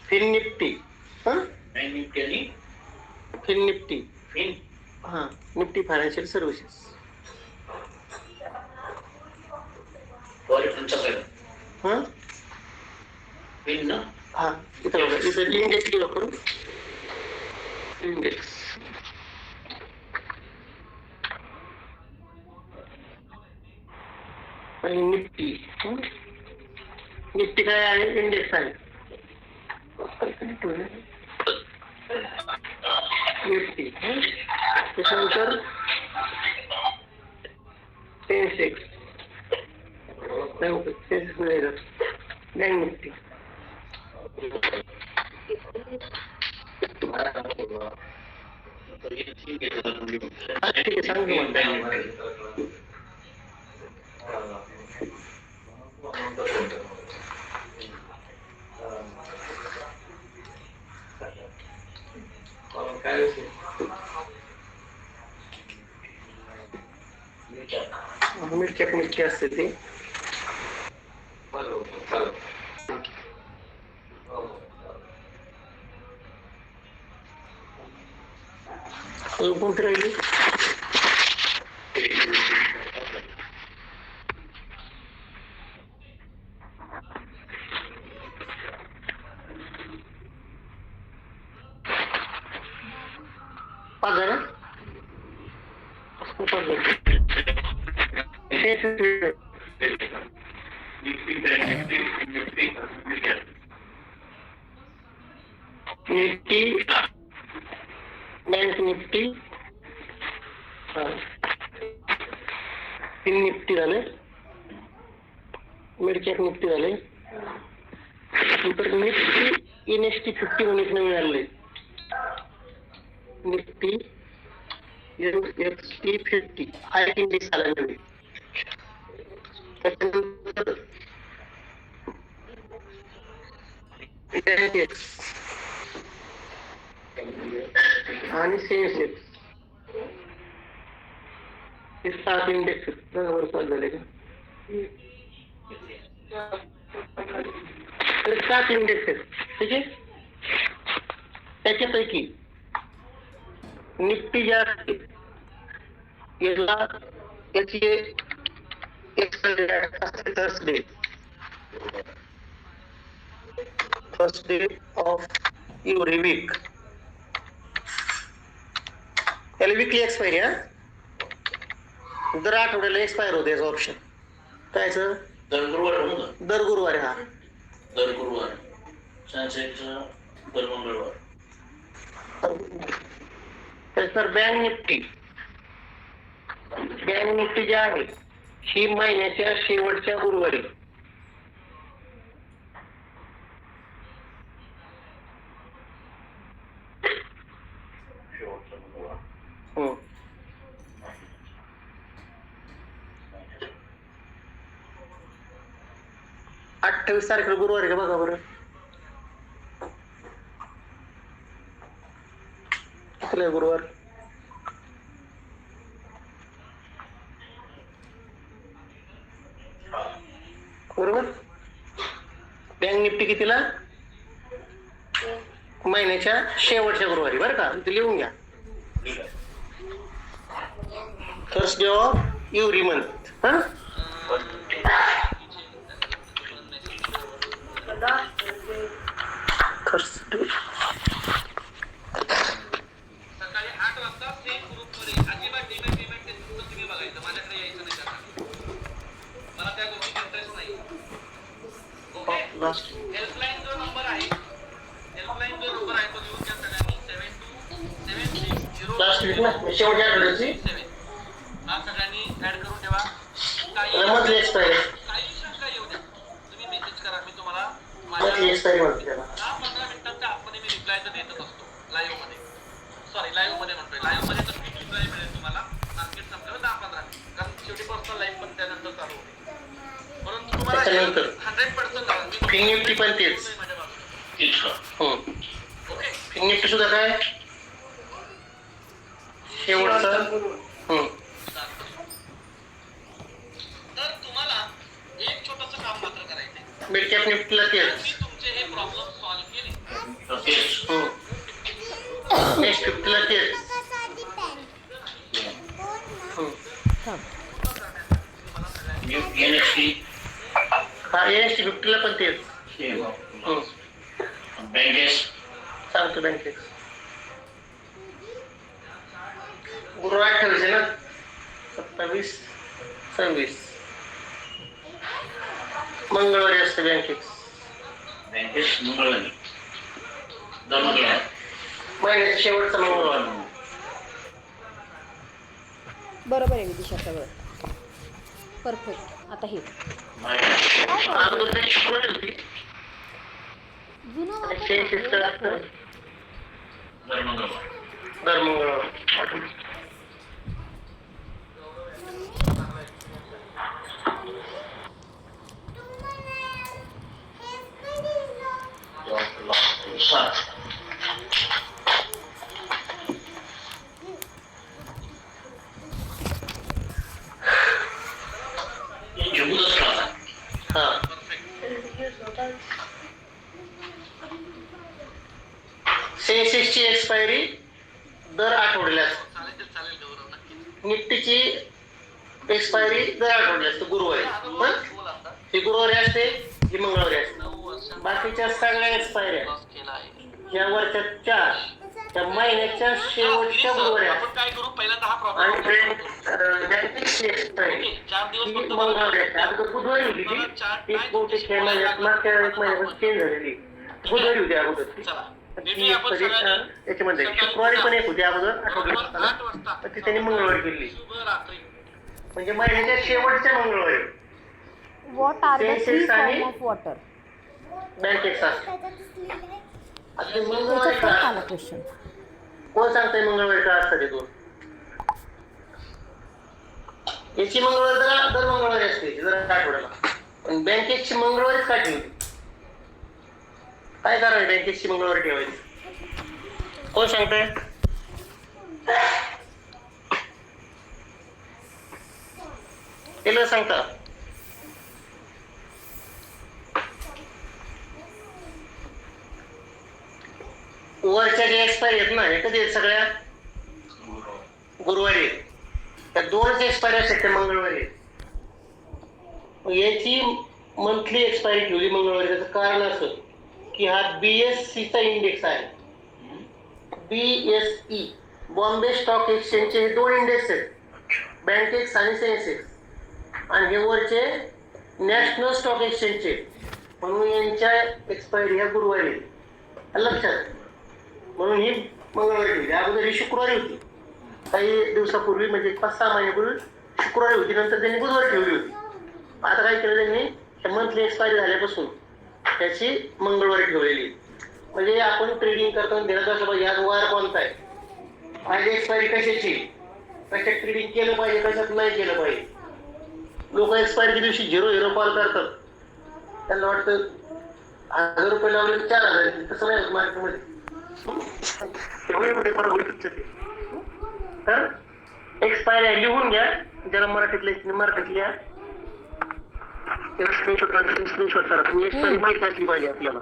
fin Nifty, fin Nifty, हा, निफ्टी फायनान्शियल सर्व्हिसेस. हा, हा, इथं बघा, इथं इंडेक्स लिहा करून, इंडेक्स. आणि निफ्टी, निफ्टी काय आहे? इंडेक्स आहे. निफ्टी, त्याच्यानंतर सेन्सेक्स, सेन्सेक्स मिळेल, बँक निफ्टी. ठीक आहे, सांगतो मला. मिरची असते ती. कोणती राहिली? निफ्टी, बँक निफ्टी, फिन निफ्टी झाले, मिड कॅप निफ्टी झाले. नंतर निफ्टी NST 50 म्हणून नवीन आले, निफ्टी NST 50 हाय इंडेक्स आला नवीन. त्याच्यानंतर आणि सेन्सेक्स हे 7 इंडेक्स बरोबर चालू झाले का? तर 7 इंडेक्स आहेत, ठीक आहे. त्याच्यापैकी निफ्टी ज्या असते याला याची first day of every week, त्याला विकली एक्सपायरी. हा, दर आठवड्याला एक्सपायर होते याचं ऑप्शन. कायचं? दर गुरुवार म्हणू का? दर गुरुवारी. हा, दर गुरुवार. सेन्सेक्स दर मंगळवार. तर बँक निफ्टी जी आहे ही महिन्याच्या शेवटच्या गुरुवारी शेवटचा मंगळवार. 28 तारखेला गुरुवारी का बघा बरं. कुठला गुरुवार? बरोबर. बँक निफ्टी कितीला? महिन्याच्या शेवटच्या गुरुवारी बरं का, इथे लिहून घ्या. First day of every month. हा, फर्स्ट डे. सकाळी 8 वाजता सेम ग्रुपमध्ये अजिबात डिमेट ते तुम्ही बघायचं, माझ्याकडे यायचं नाही त्यासाठी. मला त्या गोष्टीत इंटरेस्ट नाही. ओके. हेल्पलाईन जो नंबर आहे तो लिहून घ्या सगळ्यांनी. 7273 लास्ट वीक ना, शेवटच्या आठवड्याची हा सगळ्यांनी ऍड करून ठेवा. Monthly expiry. काही शंका येऊ द्या, तुम्ही मेसेज करा, मी तुम्हाला मंथली एक्सपायरी म्हणते त्याला. 10-15 मिनिटांच्या आतमध्ये मी रिप्लाय तर देतच असतो. लाईव्ह मध्ये, सॉरी लाईव्ह मध्ये म्हणतोय, लाईव्ह मध्ये तर क्विक रिप्लाय मिळेल तुम्हाला मार्केट संपल्यावर 10-15 मिनिट, कारण शेवटी पर्सनल लाईव्ह पण त्यानंतर चालू होते. परंतु तुम्हाला त्याच्यानंतर 100% फिंग निफ्टी पण तेच. माझ्या बाजूने. ओके. फिंग निफ्टी सुद्धा काय शेवटचा. तर तुम्हाला एक छोटंसं काम मात्र करायचंय. मिड कॅप निफ्टीला तर तेच. मी तुमचे हे प्रॉब्लेम सॉल्व्ह केले. नेक्स्ट फिफ्टीला तेच. हा, एनएसटी फिफ्टीला पण तेच. बँकेस सांगतो बँकेत. गुरुवार 28 आहे ना, 27, 26 मंगळवारी असते बँकेत. मंगळवारी दर मंगळवार. महिन्याचा शेवटचा मंगळवार. बरोबर आहे विदिशा, सगळं परफेक्ट. आता हे अगोदर ते शुक्रवारी होती जुनं आणि वापर सेन्सेक्सचं असतं दर मंगळवार. दर मंगळवार. हा, सेन्सेक्सची एक्सपायरी दर आठवड्याला असते. चालेल गौरव, नक्कीच. निफ्टीची एक्सपायरी दर आठवड्याला असते गुरुवारी. पण ही गुरुवारी असते, ही मंगळवारी असते. 9 वर्षांचा बाकीच्या सगळ्या एक्सपायरी लॉस केला आहे. या वरच्या 4 त्या महिन्याच्या शेवटच्या गुरुवारी आपण काय करू, पहिल्यांदा हा आणि प्रॉब्लेम बँकेची एक्सपायरी 4 दिवस ही फक्त मंगळवारी असते. अगोदर बुधवारी होती ती बहुतेक या महिन्यात मागच्या एक महिन्यापासून चेंज झालेली. बुधवारी होती अगोदर ती. चला ती भेटूया आपण सगळ्यांनी याच्यामध्ये शुक्रवारी पण एक होती अगोदर बरोबर 8 आठवड्यात, वाजता. तर ती त्यांनी मंगळवारी केली. शुभ रात्री. म्हणजे महिन्याच्या शेवटच्या मंगळवारी व्हॉट आर द 3 सेन्सेक्स आणि फॉर्म ऑफ वॉटर. बँकेचा असतो. आता ते मंगळवारी त्याच्यात पण का आला क्वेश्चन. कोण सांगतंय मंगळवारी का असतं ते दोन? याची मंगळवारी दर मंगळवारी असते दर आठवड्याला, पण बँकेची मंगळवारीच का ठेवली? काय कारण आहे बँकेची मंगळवारी ठेवायची? कोण सांगताय? केलं सांगता? वरच्या जे एक्सपायरी आहेत ना, हे कधी आहेत सगळ्या? गुरुवारी आहेत. त्या दोनच एक्सपायरी असतात त्या मंगळवारी. याची मंथली एक्सपायरी ठेवली मंगळवारी. त्याचं कारण असं की हा BSE चा इंडेक्स आहे. BSE बॉम्बे स्टॉक एक्सचेंजचे हे दोन इंडेक्स आहेत, बँकेक्स आणि सेन्सेक्स, आणि हे वरचे नॅशनल स्टॉक एक्सचेंजचे, म्हणून यांच्या एक्सपायरी ह्या गुरुवारी आहेत. लक्षात, म्हणून ही मंगळवारी ठेवली. अगोदर ही शुक्रवारी होती, काही दिवसापूर्वी म्हणजे 5-6 महिन्यापूर्वी शुक्रवारी होती, नंतर त्यांनी बुधवारी ठेवली होती. आता काय केलं त्यांनी, मंथली एक्सपायरी झाल्यापासून त्याची मंगळवारी ठेवलेली. म्हणजे आपण ट्रेडिंग करताना ध्यानात असलं पाहिजे आज वार कोणता आहे, आज एक्सपायरी कशाची, कशात ट्रेडिंग केलं पाहिजे, कशात नाही केलं पाहिजे. लोक एक्सपायरीच्या दिवशी 0 कॉल करतात, त्यांना वाटतं 1000 रुपये लावले 4000, तसं नाही मार्केटमध्ये. तर एक्सपायरी लिहून घ्या, ज्याला मराठीतल्या स्क्रीनशॉट करा. तुम्ही एक्सपायरी माहिती असली पाहिजे आपल्याला.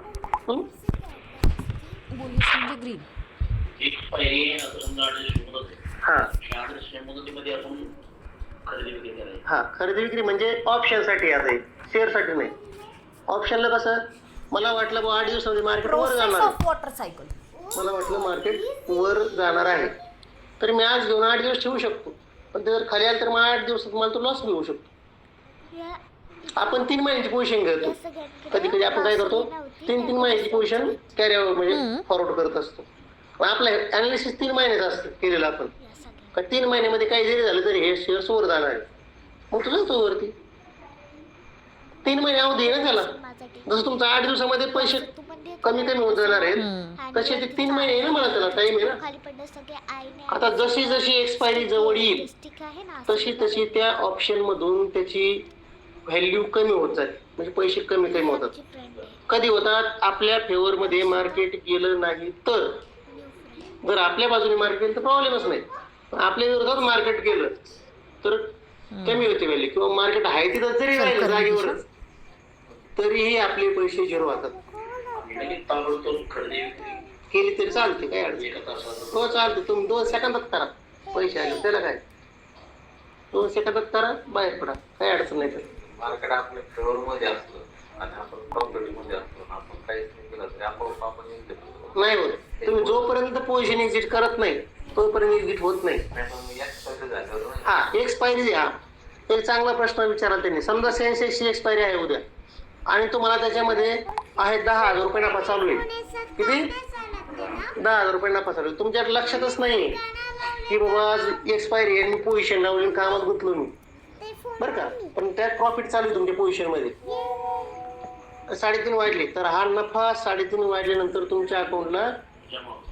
बोलीस म्हणजे ग्रीन. हा, खरेदी विक्री म्हणजे ऑप्शन साठी. आता शेअर साठी नाही. ऑप्शनला कसं, मला वाटलं 8 दिवसामध्ये मार्केट वर जाणार आहे, वॉटर सायकल, मला वाटलं मार्केट वर जाणार आहे, तर मी आज घेऊन 8 दिवस ठेवू शकतो. पण ते जर खाली आलं तर मग 8 दिवसात मला तो लॉस मिळू शकतो. आपण 3 महिन्याची पोझिशन घेतो. कधी कधी आपण काय करतो, 3 महिन्याची पोझिशन कॅरी म्हणजे फॉरवर्ड करत असतो. पण आपलं अनालिसिस 3 महिन्याचं असतं केलेलं आपण. का 3 महिन्यामध्ये काही जरी झालं तरी हे शेअर्स वर जाणार आहे, मग तो जातो वरती. 3 महिने अवधी आहे ना त्याला. जसं तुमचा 8 दिवसामध्ये पैसे कमी होत जाणार आहेत, तसे ते 3 महिने आहे ना, मला त्याला टाइम आहे ना. आता जशी जशी एक्सपायरी जवळ येईल तशी तशी त्या ऑप्शन मधून त्याची व्हॅल्यू कमी होत जाते, म्हणजे पैसे कमी होतात. कधी होतात, आपल्या फेवर मध्ये मार्केट गेलं नाही तर. जर आपल्या बाजूने मार्केट गेलं तर प्रॉब्लेमच नाही, पण आपल्या विरोधात मार्केट गेलं तर कमी होते व्हॅल्यू, किंवा मार्केट आहे तिथं जरी राहिलं जागेवरच तरीही आपले पैसे 0 होतात. केली तरी चालते, काय अडचण हो, चालते. तुम्ही 2 सेकंदात करा, पैसे आले त्याला काय, 2 सेकंदात करा, बाहेर पडा, काही अडचण नाही. तर मार्केट आपल्या फेवर मध्ये असतं आणि आपण प्रॉफिट मध्ये असतो, आपण काहीच नाही केलं तरी आपण नाही होत. तुम्ही जोपर्यंत पोझिशन एक्झिट करत नाही तोपर्यंत एक्झिट होत नाही. हा, एक्सपायरी द्या. एक चांगला प्रश्न विचारला त्यांनी. समजा सेन्सेक्सची एक्सपायरी आहे उद्या आणि तुम्हाला त्याच्यामध्ये आहे 10,000 रुपये नफा चालू आहे. किती? 10,000 रुपये नफा चालू आहे. तुमच्या लक्षातच नाही की बाबा आज एक्सपायरी आहे, मी पोझिशन लावली, कामात गुंतलो मी, बरं का. पण त्यात प्रॉफिट चालू आहे तुमच्या पोझिशन मध्ये. 3.5 वाढले तर हा नफा 3.5 वाढल्यानंतर तुमच्या अकाउंटला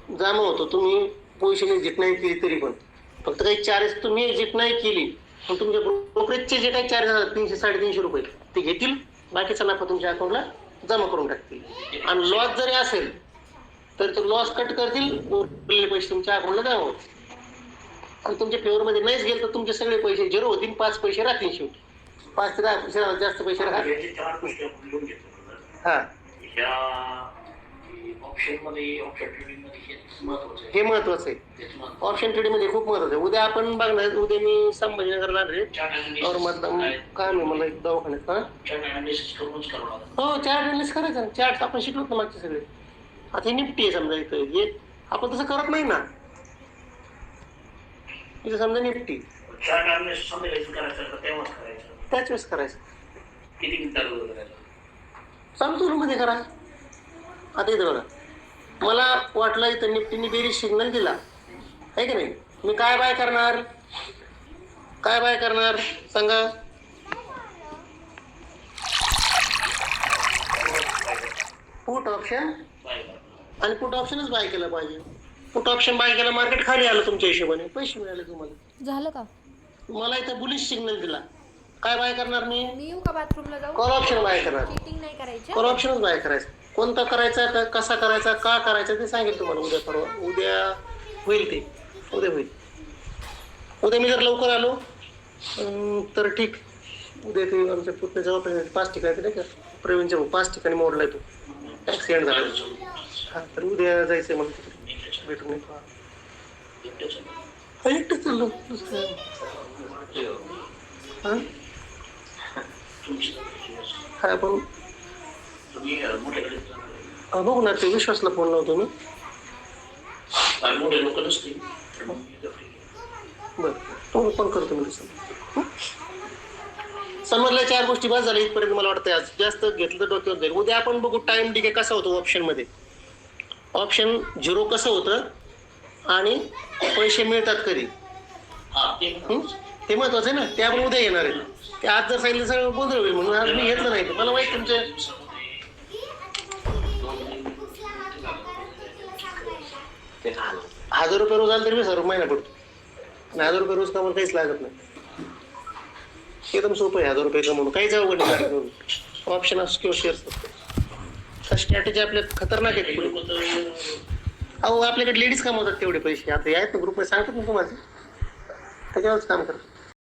जमा होतो. तुम्ही पोझिशन एक्झिट नाही केली तरी पण, फक्त काही चार्जेस तुम्ही एक्झिट नाही केली, पण तुमच्या ब्रोकरेजचे जे काही चार्जेस असतात 300-350 रुपये ते घेतील, बाकीचा नफा तुमच्या अकाउंटला जमा करून टाकतील. आणि लॉस जरी असेल तर तो लॉस कट करतील, उरलेले पैसे तुमच्या अकाउंटला जमा होतील. आणि तुमच्या फेवरमध्ये नाहीच गेलं तर तुमचे सगळे पैसे 0 होतील, 5 पैसे राहतील शेवटी. 5 ते 10 जास्त पैसे राहतील. हा, हे महत्वाचं आहे. ऑप्शन ट्रेडिंग मध्ये खूप महत्वाचं आहे. उद्या आपण बघणार, उद्या मी संभाजीनगरला और मतलब काम आहे मला एक दवाखान्यात. हो, चार्ट अनालिसिस करायचं. चार्ट आपण शिकलो ना मागचे सगळे. आता हे निफ्टी आहे समजा, इथं हे आपण तसं करत नाही ना. इथं समजा निफ्टी त्याच वेळेस करायचं. चालू मध्ये करा. आता इथं बघा, मला वाटलं इथं निफ्टीने बेरीज सिग्नल दिला आहे की नाही, मी काय बाय करणार सांगा. पुट ऑप्शन, आणि पुट ऑप्शनच बाय केलं पाहिजे. पुट ऑप्शन बाय केलं, मार्केट खाली आलं, तुमच्या हिशोबाने पैसे मिळाले तुम्हाला. झालं का? मला इथं बुलिश सिग्नल दिला. काय बाय करणार मी येऊ का बाथरूमला जाऊ? कॉल ऑप्शन बाय करणार. चीटिंग नाही करायची. कॉल ऑप्शनच बाय करायचं. कोणता करायचा का कसा करायचा का करायचा ते सांगेल तुम्हाला उद्या परवा. उद्या होईल ते. उद्या होईल. उद्या मी जर लवकर आलो तर ठीक. उद्या ते आमच्या पुतण्याच्या ऑपरेशन 5 ठिकाणी नाही का प्रवीणच्या 5 ठिकाणी मोडलाय तो ऍक्सिडेंट झाला. हा तर उद्या जायचंय मला तिकडे भेटून येतो. एकटं चाललो हा पण बघू ना ते विश्वासला फोन लावतो मी. बरं तो पण करतो मी. समजल्या 4 गोष्टी बस झाल्या इथपर्यंत. मला वाटतं आज जास्त घेतलं तर डोक्यावर जाईल. उद्या आपण बघू टाइम डिके कसा होतो ऑप्शन मध्ये. ऑप्शन 0 कसं होतं आणि पैसे मिळतात कधी ते महत्वाचं आहे ना. ते आपण उद्या येणार आहे. ते आज जर सांगितलं सगळं गोंधळ होईल म्हणून आज मी घेतलं नाही. मला माहिती तुमचे 1000 रुपये रोज आले तरी 20,000 रुपये महिना पडतो. आणि 1000 रुपये रोज कामाला काहीच लागत नाही. एकदम सोपं आहे 1000 रुपये कमवणं. काहीच अवघड नाही. ऑप्शन असतो किंवा शेअर स्ट्रॅटेजी आपल्या खतरनाक आहे. अहो आपल्याकडे लेडीज कमवतात तेवढे पैसे. आता आहेत ना ग्रुपमध्ये सांगतात ना तुम्हाला त्याच्यावरच काम करतात.